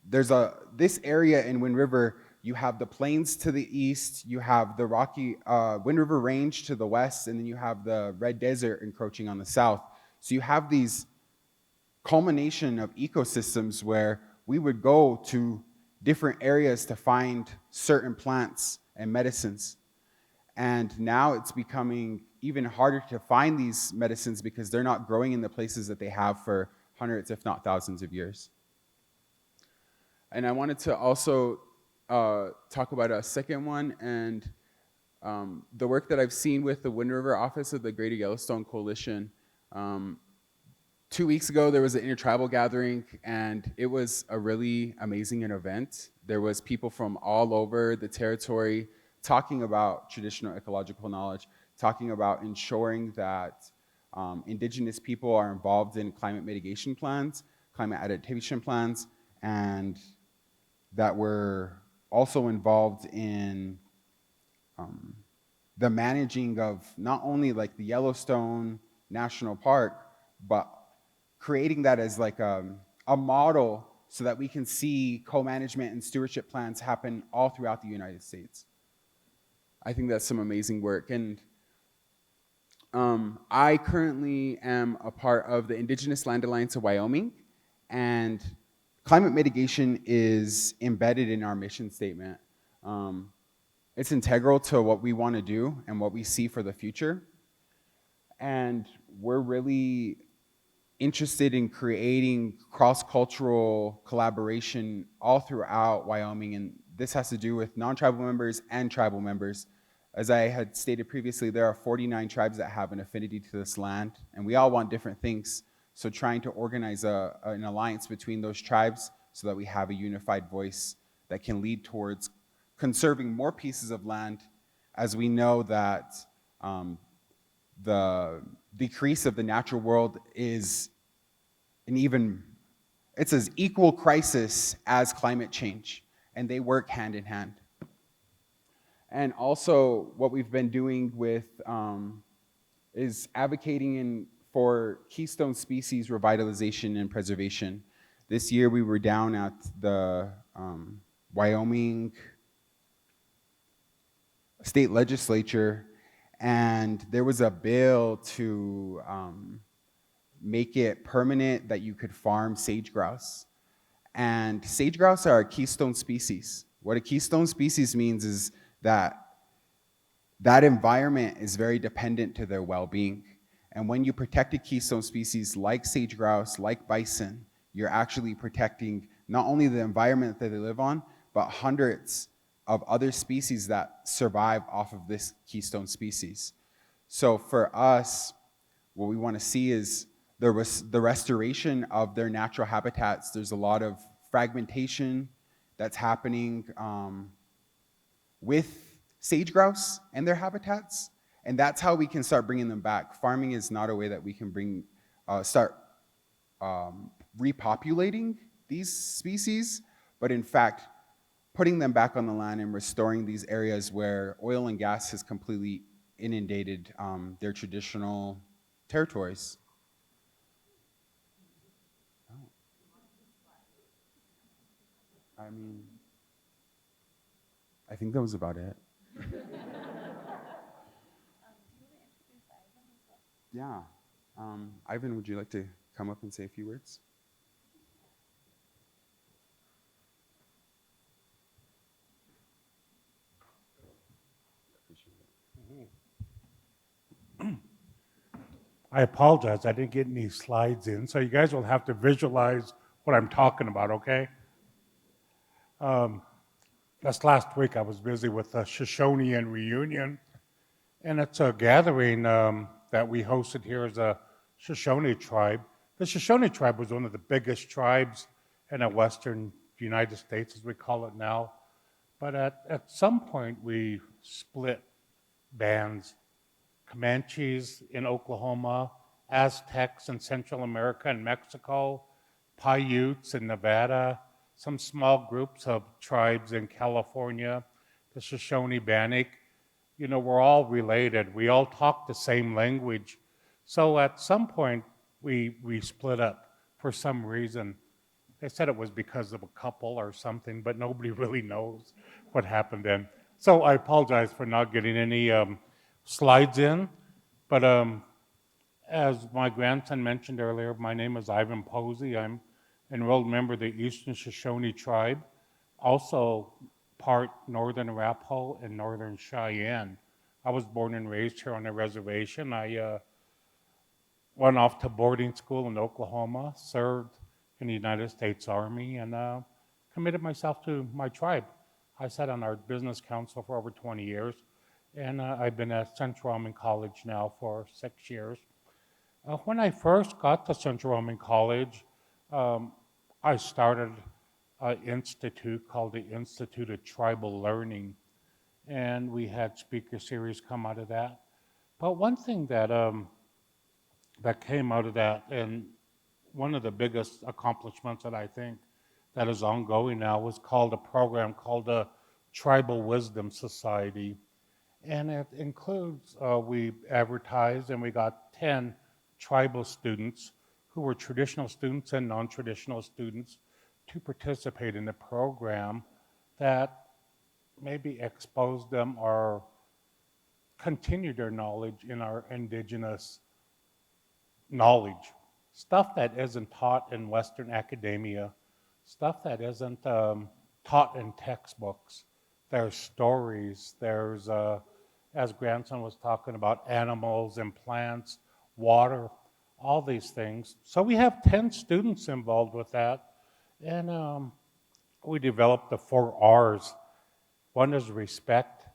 this area in Wind River, you have the plains to the east, you have the rocky Wind River Range to the west, and then you have the Red Desert encroaching on the south. So you have these culmination of ecosystems where we would go to different areas to find certain plants and medicines. And now it's becoming even harder to find these medicines because they're not growing in the places that they have for hundreds, if not thousands of years. And I wanted to also talk about a second one, and the work that I've seen with the Wind River Office of the Greater Yellowstone Coalition. 2 weeks ago, there was an intertribal gathering, and it was a really amazing event. There was people from all over the territory talking about traditional ecological knowledge, talking about ensuring that indigenous people are involved in climate mitigation plans, climate adaptation plans, and that we're also involved in the managing of not only like the Yellowstone National Park, but creating that as like a model so that we can see co-management and stewardship plans happen all throughout the United States. I think that's some amazing work. And I currently am a part of the Indigenous Land Alliance of Wyoming, and climate mitigation is embedded in our mission statement. It's integral to what we want to do and what we see for the future. And we're really interested in creating cross-cultural collaboration all throughout Wyoming, and this has to do with non-tribal members and tribal members. As I had stated previously, there are 49 tribes that have an affinity to this land, and we all want different things. So trying to organize an alliance between those tribes so that we have a unified voice that can lead towards conserving more pieces of land, as we know that the decrease of the natural world is it's an equal crisis as climate change, and they work hand in hand. And also what we've been doing with is advocating for Keystone species revitalization and preservation. This year we were down at the Wyoming State Legislature, and there was a bill to make it permanent that you could farm sage grouse. And sage grouse are a keystone species. What a keystone species means is that environment is very dependent to their well-being. And when you protect a keystone species like sage grouse, like bison, you're actually protecting not only the environment that they live on, but hundreds of other species that survive off of this keystone species. So for us, what we want to see is the restoration of their natural habitats. There's a lot of fragmentation that's happening with sage grouse and their habitats, and that's how we can start bringing them back. Farming is not a way that we can start repopulating these species, but in fact, putting them back on the land and restoring these areas where oil and gas has completely inundated their traditional territories. I think that was about it. Yeah. Ivan, would you like to come up and say a few words? I apologize, I didn't get any slides in, so you guys will have to visualize what I'm talking about, okay? Just last week I was busy with the Shoshone Reunion, and it's a gathering that we hosted here as a Shoshone tribe. The Shoshone tribe was one of the biggest tribes in the western United States, as we call it now. But at some point, we split bands. Comanches in Oklahoma, Aztecs in Central America and Mexico, Paiutes in Nevada, some small groups of tribes in California, the Shoshone Bannock. You know, we're all related. We all talk the same language. So at some point, we split up for some reason. They said it was because of a couple or something, but nobody really knows what happened then. So I apologize for not getting any slides in, but as my grandson mentioned earlier, my name is Ivan Posey. I'm an enrolled member of the Eastern Shoshone tribe, also part Northern Arapaho and Northern Cheyenne. I was born and raised here on the reservation. I went off to boarding school in Oklahoma, served in the United States Army, and committed myself to my tribe. I sat on our business council for over 20 years, and I've been at Central Wyoming College now for 6 years. When I first got to Central Wyoming College, I started an institute called the Institute of Tribal Learning, and we had speaker series come out of that. But one thing that that came out of that, and one of the biggest accomplishments that I think that is ongoing now, was called a program called the Tribal Wisdom Society. And it includes, we advertised and we got 10 tribal students who were traditional students and non-traditional students to participate in the program that maybe exposed them or continued their knowledge in our indigenous knowledge. Stuff that isn't taught in Western academia, stuff that isn't taught in textbooks. There's stories, there's, as grandson was talking about, animals and plants, water, all these things. So we have 10 students involved with that, and we developed the 4 R's. One is respect,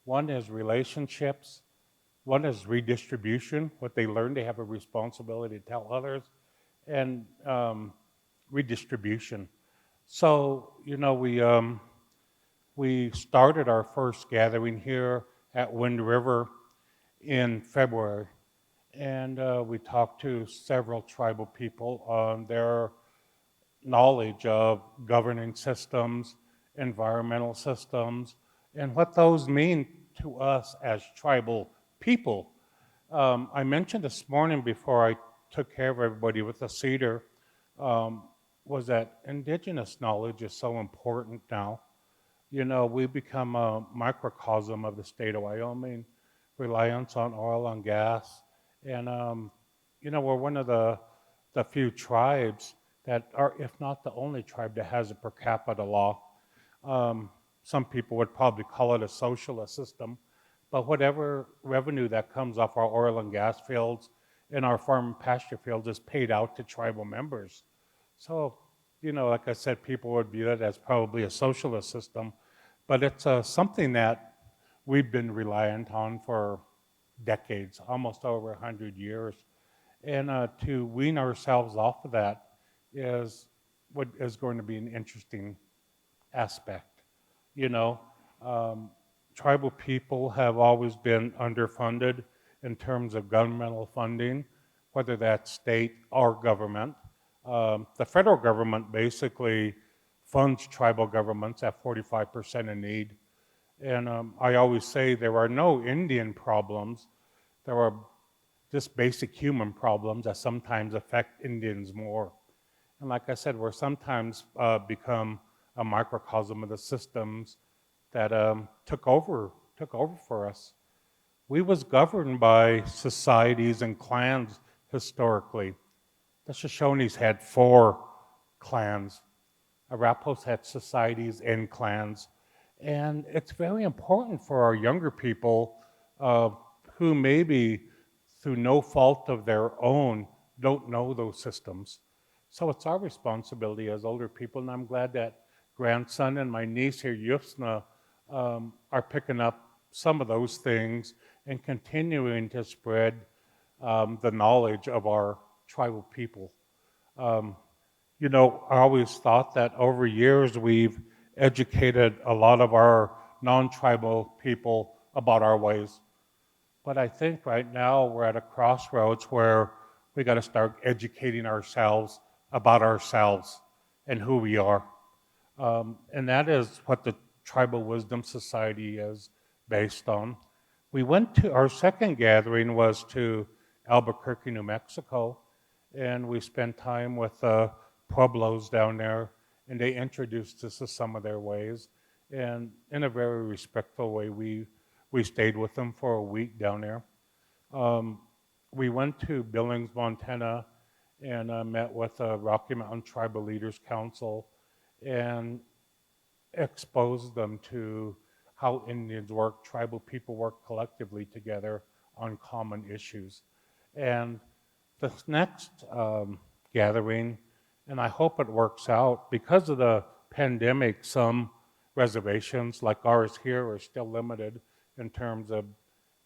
one is relationships, one is redistribution. What they learn, they have a responsibility to tell others, and redistribution. So, you know, we started our first gathering here at Wind River in February, and we talked to several tribal people on their knowledge of governing systems, environmental systems, and what those mean to us as tribal people. I mentioned this morning before I took care of everybody with the cedar, was that indigenous knowledge is so important now. You know, we've become a microcosm of the state of Wyoming, reliance on oil and gas, and you know, we're one of the few tribes that are, if not the only tribe that has a per capita law. Some people would probably call it a socialist system, but whatever revenue that comes off our oil and gas fields and our farm and pasture fields is paid out to tribal members. So, you know, like I said, people would view it as probably a socialist system, but it's something that we've been reliant on for decades, almost over 100 years. And to wean ourselves off of that is what is going to be an interesting aspect. You know, tribal people have always been underfunded in terms of governmental funding, whether that's state or government. The federal government basically funds tribal governments at 45% in need. And I always say there are no Indian problems. There are just basic human problems that sometimes affect Indians more. And like I said, we're sometimes become a microcosm of the systems that took over for us. We was governed by societies and clans historically. The Shoshones had 4 clans. Arapahos had societies and clans. And it's very important for our younger people who maybe through no fault of their own don't know those systems. So it's our responsibility as older people, and I'm glad that grandson and my niece here, Yusna, are picking up some of those things and continuing to spread the knowledge of our tribal people. You know, I always thought that over years we've educated a lot of our non-tribal people about our ways. But I think right now we're at a crossroads where we got to start educating ourselves about ourselves and who we are. And that is what the Tribal Wisdom Society is based on. We went to, our second gathering was to Albuquerque, New Mexico, and we spent time with the Pueblos down there, and they introduced us to some of their ways. And in a very respectful way, we stayed with them for a week down there. We went to Billings, Montana, and met with the Rocky Mountain Tribal Leaders Council and exposed them to how Indians work, tribal people work collectively together on common issues. And the next gathering, and I hope it works out, because of the pandemic, some reservations like ours here are still limited in terms of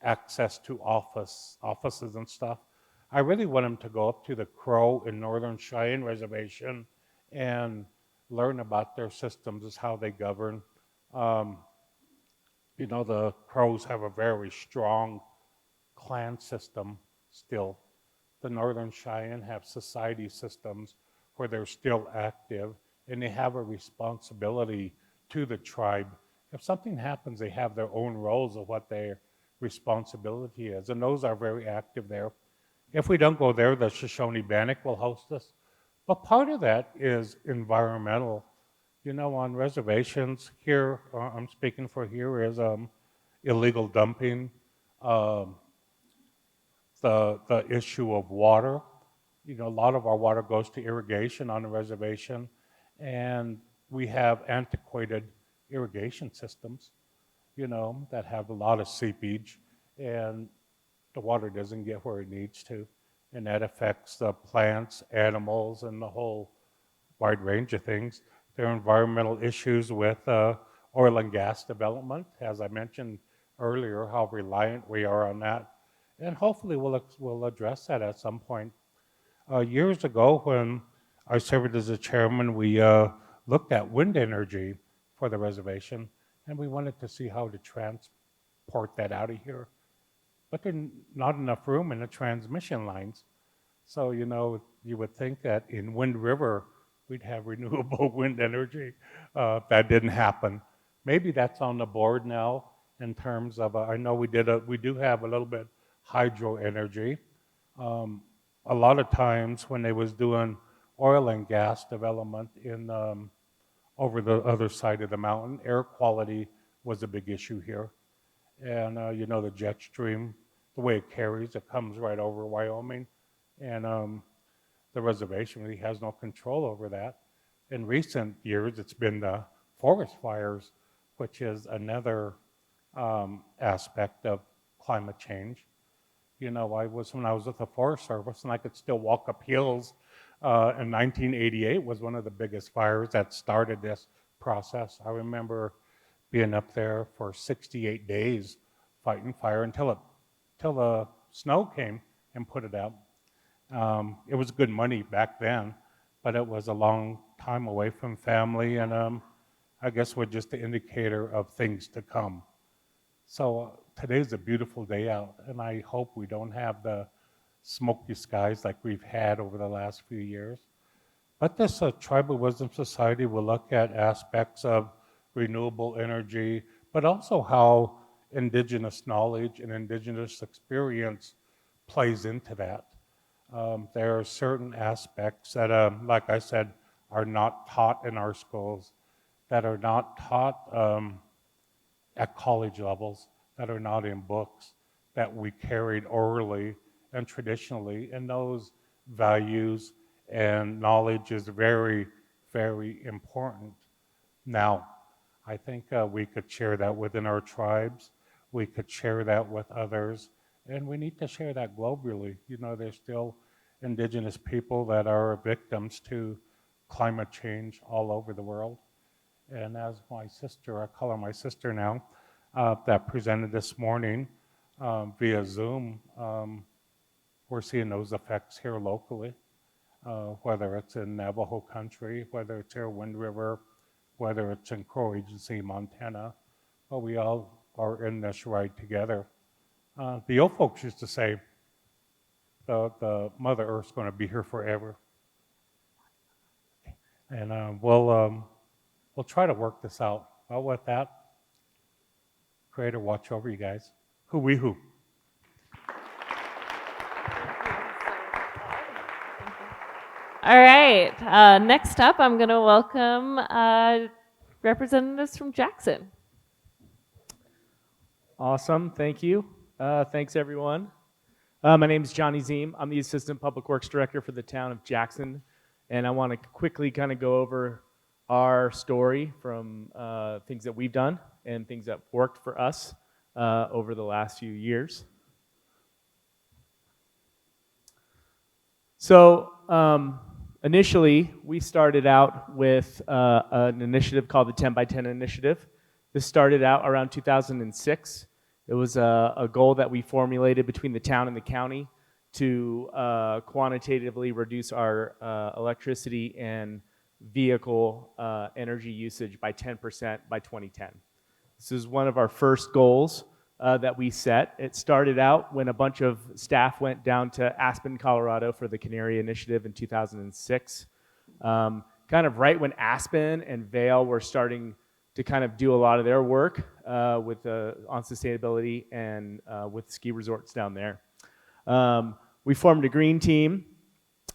access to offices and stuff. I really want them to go up to the Crow and Northern Cheyenne Reservation and learn about their systems, is how they govern. You know, the Crows have a very strong clan system still. The Northern Cheyenne have society systems where they're still active, and they have a responsibility to the tribe. If something happens, they have their own roles of what their responsibility is, and those are very active there. If we don't go there, the Shoshone Bannock will host us. But part of that is environmental. You know, on reservations here, I'm speaking for here, is illegal dumping, the issue of water. You know, a lot of our water goes to irrigation on the reservation, and we have antiquated irrigation systems, you know, that have a lot of seepage, and the water doesn't get where it needs to, and that affects the plants, animals, and the whole wide range of things. There are environmental issues with oil and gas development, as I mentioned earlier, how reliant we are on that, and hopefully we'll address that at some point. Years ago, when I served as a chairman, we looked at wind energy for the reservation, and we wanted to see how to transport that out of here. But there's not enough room in the transmission lines. So, you know, you would think that in Wind River, we'd have renewable wind energy. That didn't happen. Maybe that's on the board now in terms of, I know we do have a little bit hydro energy. A lot of times when they was doing oil and gas development in over the other side of the mountain, air quality was a big issue here. And you know, the jet stream, the way it carries, it comes right over Wyoming. And the reservation really has no control over that. In recent years, it's been the forest fires, which is another aspect of climate change. You know, when I was with the Forest Service, and I could still walk up hills. In 1988 was one of the biggest fires that started this process. I remember being up there for 68 days fighting fire until the snow came and put it out. It was good money back then, but it was a long time away from family, and I guess we're just an indicator of things to come. So today's a beautiful day out, and I hope we don't have the smoky skies like we've had over the last few years. But this Tribal Wisdom Society will look at aspects of renewable energy, but also how indigenous knowledge and indigenous experience plays into that. There are certain aspects that, like I said, are not taught in our schools, that are not taught at college levels, that are not in books, that we carried orally and traditionally, and those values and knowledge is very, very important. Now, I think we could share that within our tribes, we could share that with others, and we need to share that globally. You know, there's still indigenous people that are victims to climate change all over the world. And as my sister, I call her my sister now, that presented this morning via Zoom, we're seeing those effects here locally, whether it's in Navajo country, whether it's here Wind River, whether it's in Crow Agency, Montana, but we all are in this ride together. The old folks used to say, the Mother Earth's going to be here forever. And we'll try to work this out. Well, with that, Creator, watch over you guys. Hoo-wee-hoo. All right. Next up, I'm going to welcome representatives from Jackson. Awesome, thank you. Thanks, everyone. My name is Johnny Ziem. I'm the Assistant Public Works Director for the town of Jackson, and I want to quickly kind of go over our story from things that we've done and things that worked for us over the last few years. So initially, we started out with an initiative called the 10 by 10 Initiative. This started out around 2006. It was a goal that we formulated between the town and the county to quantitatively reduce our electricity and vehicle energy usage by 10% by 2010. This is one of our first goals that we set. It started out when a bunch of staff went down to Aspen, Colorado for the Canary Initiative in 2006. Kind of right when Aspen and Vail were starting to kind of do a lot of their work with on sustainability and with ski resorts down there. We formed a green team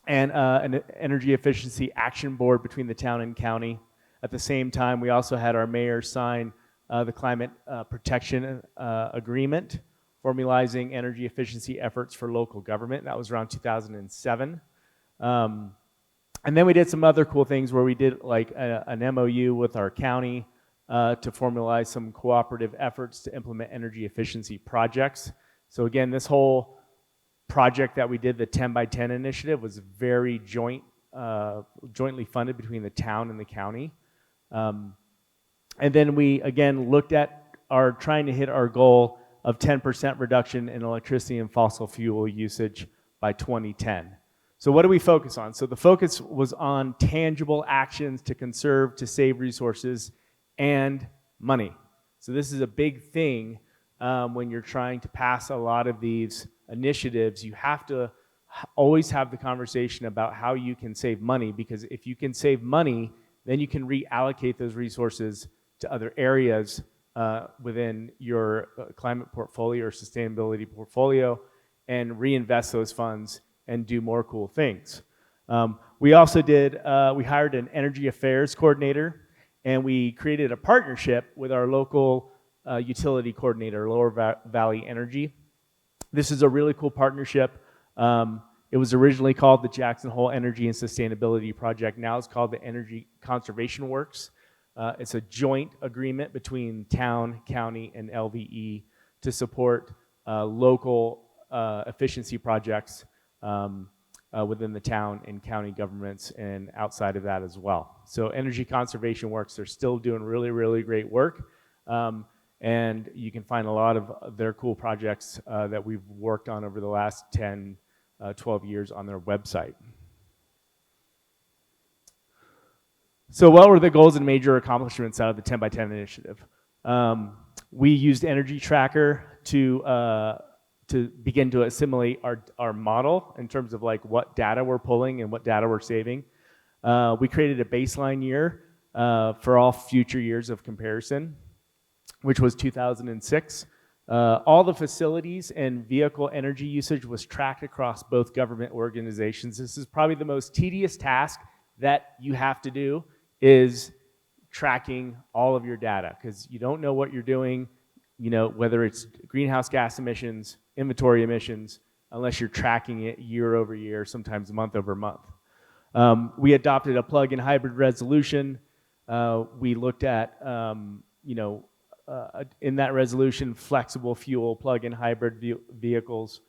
and an energy efficiency action board between the town and county. At the same time, we also had our mayor sign the climate protection agreement, formalizing energy efficiency efforts for local government. That was around 2007. And then we did some other cool things where we did like an MOU with our county to formalize some cooperative efforts to implement energy efficiency projects. So again, this whole project that we did, the 10 by 10 initiative, was very jointly funded between the town and the county. And then we, again, looked at trying to hit our goal of 10% reduction in electricity and fossil fuel usage by 2010. So what do we focus on? So the focus was on tangible actions to conserve, to save resources, and money. So this is a big thing when you're trying to pass a lot of these initiatives. You have to always have the conversation about how you can save money, because if you can save money, then you can reallocate those resources to other areas within your climate portfolio or sustainability portfolio and reinvest those funds and do more cool things. We also we hired an energy affairs coordinator, and we created a partnership with our local utility coordinator, Lower Valley Energy. This is a really cool partnership. It was originally called the Jackson Hole Energy and Sustainability Project. Now it's called the Energy Conservation Works. It's a joint agreement between town, county, and LVE to support local efficiency projects within the town and county governments and outside of that as well. So Energy Conservation Works, they're still doing really, really great work. And you can find a lot of their cool projects that we've worked on over the last 10, 12 years on their website. So what were the goals and major accomplishments out of the 10 by 10 initiative? We used Energy Tracker to begin to assimilate our model in terms of like what data we're pulling and what data we're saving. We created a baseline year for all future years of comparison, which was 2006. All the facilities and vehicle energy usage was tracked across both government organizations. This is probably the most tedious task that you have to do, is tracking all of your data, because you don't know what you're doing, you know, whether it's greenhouse gas emissions, inventory emissions, unless you're tracking it year over year, sometimes month over month. We adopted a plug-in hybrid resolution. We looked at, in that resolution, flexible fuel plug-in hybrid vehicles.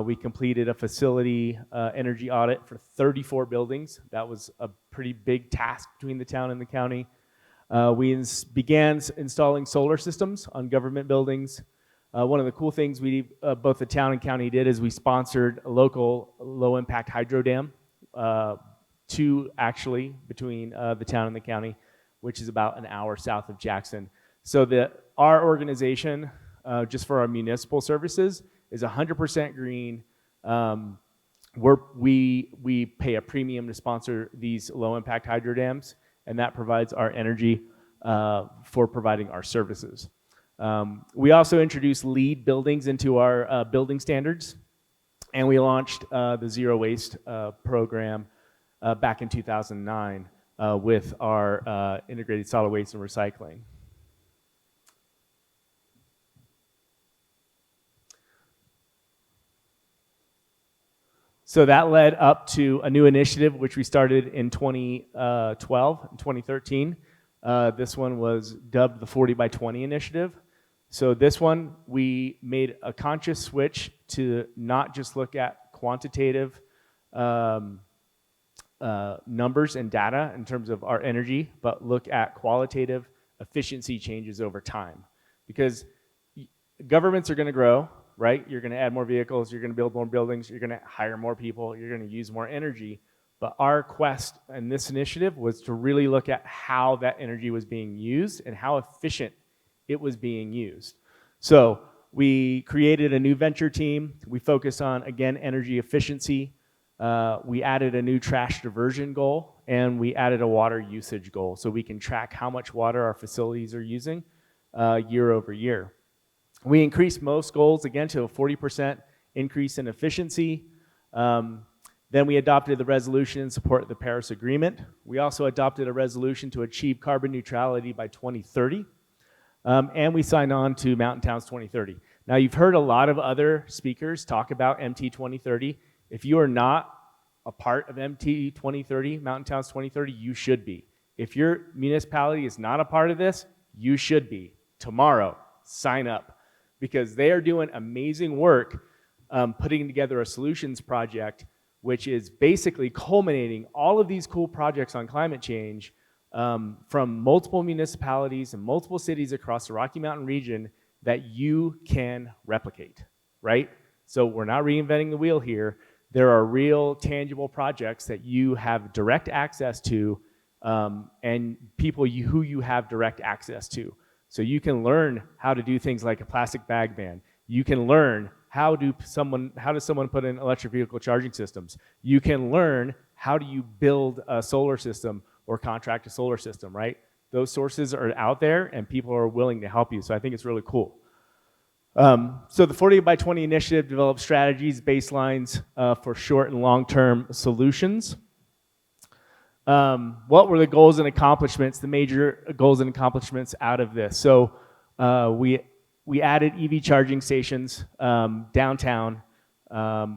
We completed a facility energy audit for 34 buildings. That was a pretty big task between the town and the county. We began installing solar systems on government buildings. One of the cool things both the town and county did is we sponsored a local low-impact hydro dam, two actually, between the town and the county. which is about an hour south of Jackson. So our organization, just for our municipal services, is 100% green. We pay a premium to sponsor these low-impact hydro dams, and that provides our energy for providing our services. We also introduced LEED buildings into our building standards, and we launched the Zero Waste program back in 2009 with our integrated solid waste and recycling. So that led up to a new initiative which we started in 2012 and 2013. This one was dubbed the 40 by 20 initiative. So this one, we made a conscious switch to not just look at quantitative numbers and data in terms of our energy, but look at qualitative efficiency changes over time. Because governments are going to grow, right? You're going to add more vehicles, you're going to build more buildings, you're going to hire more people, you're going to use more energy. But our quest in this initiative was to really look at how that energy was being used and how efficient it was being used. So we created a new venture team. We focused on, again, energy efficiency. We added a new trash diversion goal, and we added a water usage goal so we can track how much water our facilities are using year over year. We increased most goals, again, to a 40% increase in efficiency. Then we adopted the resolution in support of the Paris Agreement. We also adopted a resolution to achieve carbon neutrality by 2030. And we signed on to Mountain Towns 2030. Now, you've heard a lot of other speakers talk about MT 2030. If you are not a part of MT 2030, Mountain Towns 2030, you should be. If your municipality is not a part of this, you should be. Tomorrow, sign up. Because they are doing amazing work putting together a solutions project, which is basically culminating all of these cool projects on climate change from multiple municipalities and multiple cities across the Rocky Mountain region that you can replicate, right? So we're not reinventing the wheel here. There are real tangible projects that you have direct access to and people who you have direct access to. So you can learn how to do things like a plastic bag ban. You can learn how does someone put in electric vehicle charging systems. You can learn how do you build a solar system or contract a solar system, right? Those sources are out there and people are willing to help you. So I think it's really cool. So the 40 by 20 initiative develops strategies, baselines for short and long-term solutions. What were the goals and accomplishments, the major goals and accomplishments out of this? So we added EV charging stations downtown.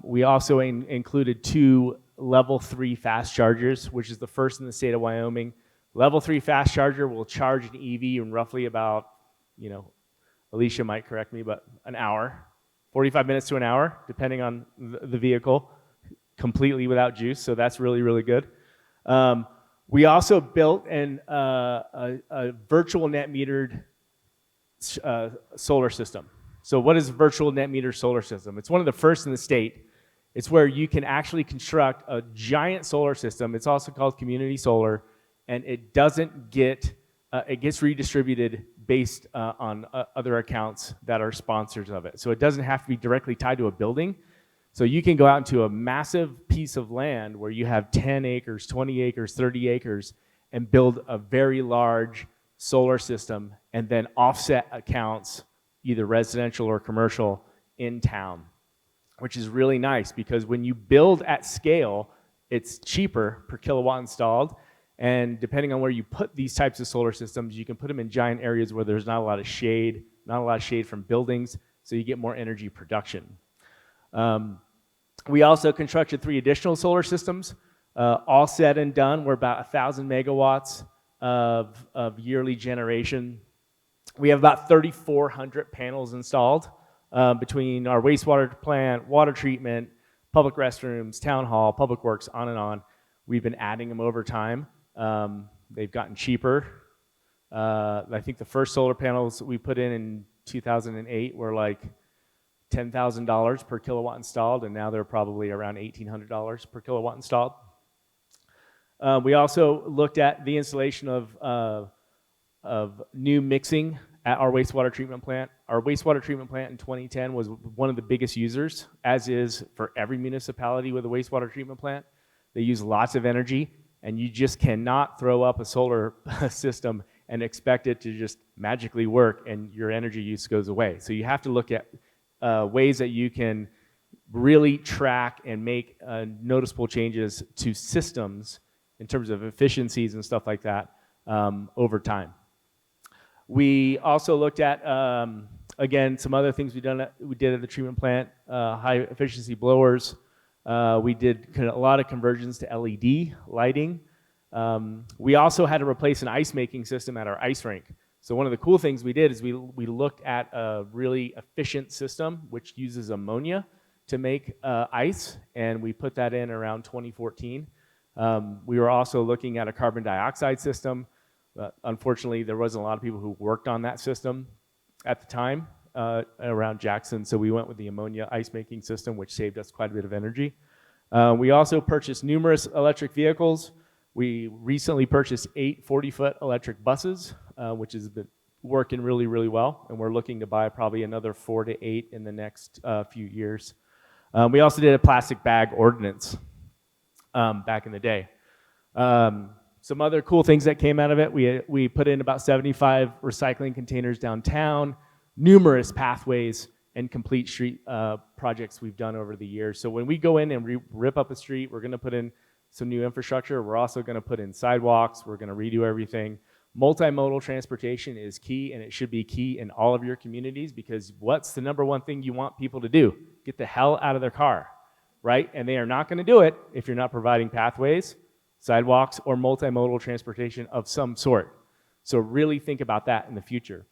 We also included 2 level 3 fast chargers, which is the first in the state of Wyoming. Level 3 fast charger will charge an EV in roughly about, Alicia might correct me, but an hour, 45 minutes to an hour, depending on the vehicle, completely without juice. So that's really, really good. We also built a virtual net metered solar system. So what is a virtual net meter solar system? It's one of the first in the state. It's where you can actually construct a giant solar system. It's also called community solar, and it doesn't get, it gets redistributed based on other accounts that are sponsors of it. So it doesn't have to be directly tied to a building. So you can go out into a massive piece of land where you have 10 acres, 20 acres, 30 acres, and build a very large solar system and then offset accounts, either residential or commercial, in town, which is really nice because when you build at scale, it's cheaper per kilowatt installed. And depending on where you put these types of solar systems, you can put them in giant areas where there's not a lot of shade, from buildings, so you get more energy production. We also constructed 3 additional solar systems. All said and done, we're about 1,000 megawatts of yearly generation. We have about 3,400 panels installed between our wastewater plant, water treatment, public restrooms, town hall, public works, on and on. We've been adding them over time. They've gotten cheaper. I think the first solar panels we put in 2008 were like $10,000 per kilowatt installed, and now they're probably around $1,800 per kilowatt installed. We also looked at the installation of of new mixing at our wastewater treatment plant. Our wastewater treatment plant in 2010 was one of the biggest users, as is for every municipality with a wastewater treatment plant. They use lots of energy, and you just cannot throw up a solar system and expect it to just magically work and your energy use goes away. So you have to look at ways that you can really track and make noticeable changes to systems in terms of efficiencies and stuff like that over time. We also looked at, again, some other things we did at the treatment plant, high efficiency blowers. We did a lot of conversions to LED lighting. We also had to replace an ice making system at our ice rink. So one of the cool things we did is we looked at a really efficient system which uses ammonia to make ice, and we put that in around 2014. We were also looking at a carbon dioxide system. Unfortunately, there wasn't a lot of people who worked on that system at the time around Jackson, so we went with the ammonia ice making system, which saved us quite a bit of energy. We also purchased numerous electric vehicles. We recently purchased 8 40-foot electric buses, which has been working really, really well, and we're looking to buy probably another 4 to 8 in the next few years. We also did a plastic bag ordinance back in the day. Some other cool things that came out of it, we put in about 75 recycling containers downtown, numerous pathways and complete street projects we've done over the years. So when we go in and rip up a street, we're gonna put in some new infrastructure. We're also gonna put in sidewalks. We're gonna redo everything. Multimodal transportation is key, and it should be key in all of your communities, because what's the number one thing you want people to do? Get the hell out of their car, right? And they are not gonna do it if you're not providing pathways, sidewalks, or multimodal transportation of some sort. So really think about that in the future.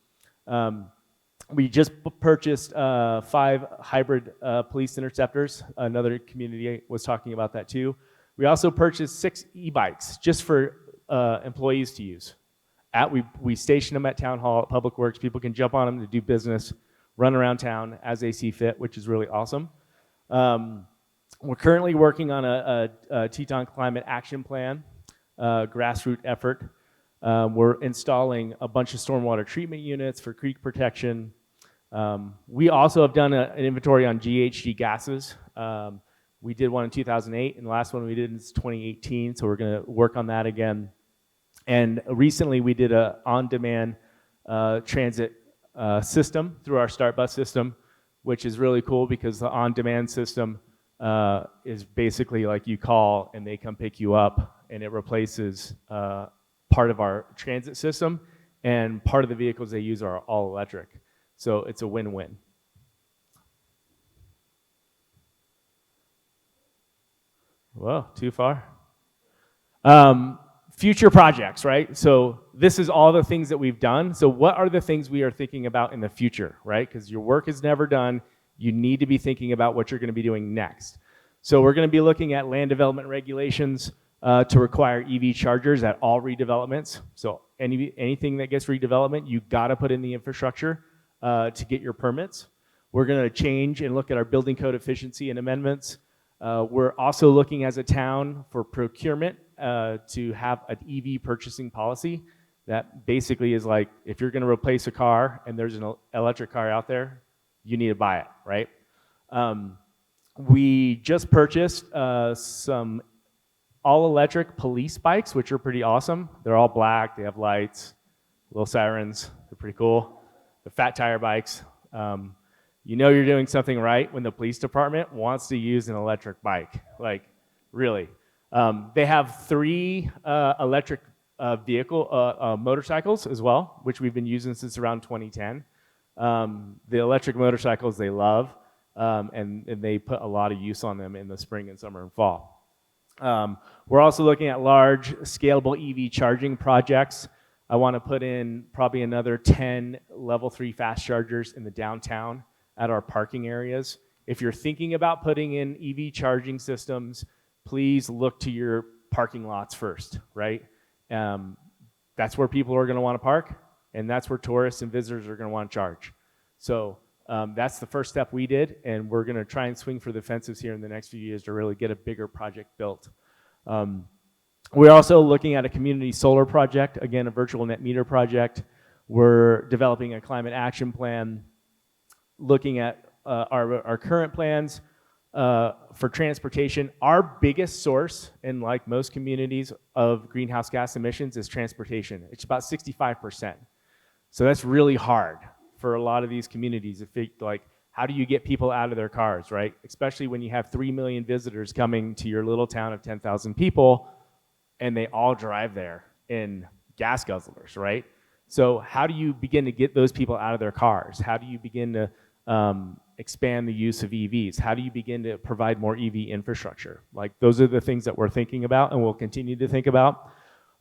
We just purchased 5 hybrid police interceptors. Another community was talking about that too. We also purchased 6 e-bikes just for employees to use. We station them at Town Hall, at Public Works. People can jump on them to do business, run around town as they see fit, which is really awesome. We're currently working on a Teton Climate Action Plan, grassroots effort. We're installing a bunch of stormwater treatment units for creek protection. We also have done an inventory on GHG gases. We did one in 2008, and the last one we did is 2018, so we're gonna work on that again. And recently we did a on-demand transit system through our Start Bus system, which is really cool because the on-demand system is basically like you call and they come pick you up, and it replaces part of our transit system, and part of the vehicles they use are all electric. So it's a win-win. Whoa, too far. Future projects, right? So this is all the things that we've done. So what are the things we are thinking about in the future, right? Because your work is never done. You need to be thinking about what you're going to be doing next. So we're going to be looking at land development regulations to require EV chargers at all redevelopments. So anything that gets redevelopment, you got to put in the infrastructure to get your permits. We're going to change and look at our building code efficiency and amendments. We're also looking as a town for procurement to have an EV purchasing policy that basically is like, if you're going to replace a car and there's an electric car out there, you need to buy it, right? We just purchased some all-electric police bikes, which are pretty awesome. They're all black, they have lights, little sirens, they're pretty cool. The fat tire bikes. You know you're doing something right when the police department wants to use an electric bike, like really. They have 3 electric motorcycles as well, which we've been using since around 2010. The electric motorcycles they love, and they put a lot of use on them in the spring and summer and fall. We're also looking at large scalable EV charging projects. I want to put in probably another 10 level 3 fast chargers in the downtown at our parking areas. If you're thinking about putting in EV charging systems, please look to your parking lots first, right? That's where people are going to want to park, and that's where tourists and visitors are going to want to charge. So that's the first step we did, and we're going to try and swing for the fences here in the next few years to really get a bigger project built. We're also looking at a community solar project, again, a virtual net meter project. We're developing a climate action plan, looking at our current plans for transportation. Our biggest source in like most communities of greenhouse gas emissions is transportation. It's about 65%. So that's really hard for a lot of these communities. Like, how do you get people out of their cars, right? Especially when you have 3 million visitors coming to your little town of 10,000 people, and they all drive there in gas guzzlers, right? So how do you begin to get those people out of their cars? How do you begin to expand the use of EVs? How do you begin to provide more EV infrastructure? Like, those are the things that we're thinking about and we'll continue to think about.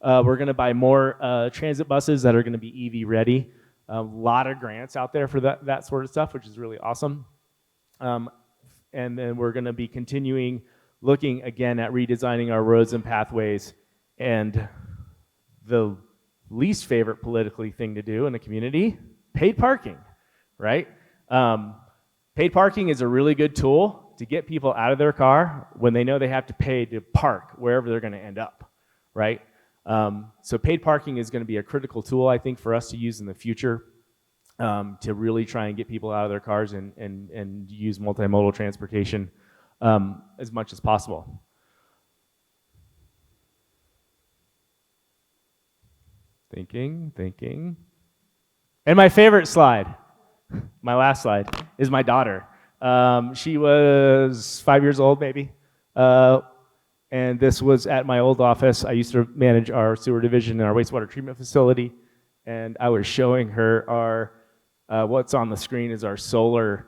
We're gonna buy more transit buses that are gonna be EV ready. A lot of grants out there for that sort of stuff, which is really awesome. And then we're gonna be continuing looking again at redesigning our roads and pathways. And the least favorite politically thing to do in a community, paid parking, right? Paid parking is a really good tool to get people out of their car when they know they have to pay to park wherever they're gonna end up, right? So paid parking is gonna be a critical tool, I think, for us to use in the future to really try and get people out of their cars and use multimodal transportation as much as possible. Thinking. And my favorite slide, my last slide, is my daughter. She was 5 years old, maybe. And this was at my old office. I used to manage our sewer division and our wastewater treatment facility. And I was showing her our, what's on the screen is our solar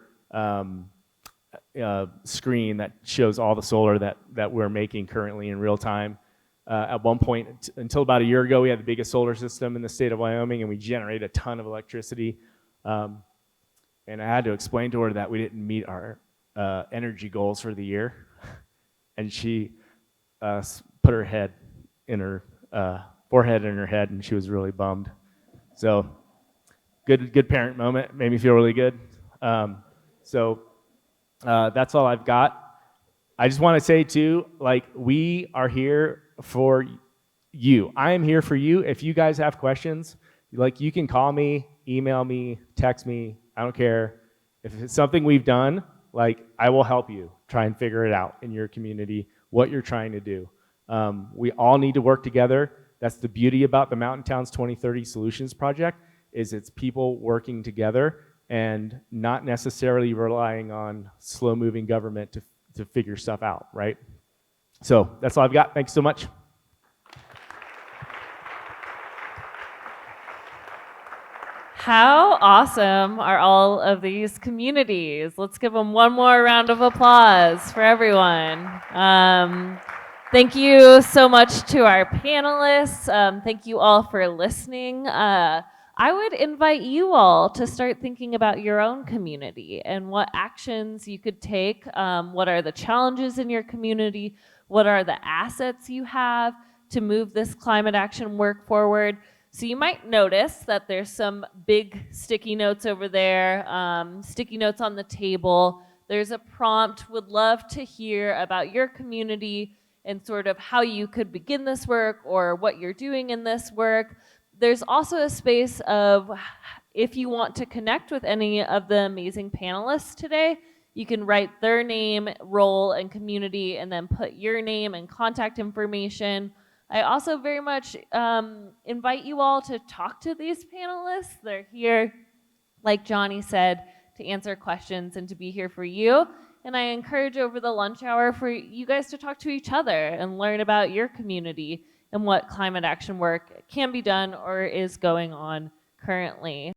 screen that shows all the solar that we're making currently in real time. At one point, until about a year ago, we had the biggest solar system in the state of Wyoming, and we generate a ton of electricity. And I had to explain to her that we didn't meet our energy goals for the year. And she put her head in her forehead in her head, and she was really bummed. So good parent moment, made me feel really good. So that's all I've got. I just want to say too, like, we are here for you. I am here for you. If you guys have questions, like, you can call me, email me, text me. I don't care. If it's something we've done, like, I will help you try and figure it out in your community, what you're trying to do. We all need to work together. That's the beauty about the Mountain Towns 2030 Solutions Project, is it's people working together and not necessarily relying on slow-moving government to figure stuff out, right? So that's all I've got. Thanks so much. How awesome are all of these communities? Let's give them one more round of applause for everyone. Thank you so much to our panelists. Thank you all for listening. I would invite you all to start thinking about your own community and what actions you could take. What are the challenges in your community? What are the assets you have to move this climate action work forward? So you might notice that there's some big sticky notes over there, sticky notes on the table. There's a prompt. Would love to hear about your community and sort of how you could begin this work or what you're doing in this work. There's also a space of, if you want to connect with any of the amazing panelists today, you can write their name, role, and community, and then put your name and contact information. I also very much invite you all to talk to these panelists. They're here, like Johnny said, to answer questions and to be here for you. And I encourage over the lunch hour for you guys to talk to each other and learn about your community and what climate action work can be done or is going on currently.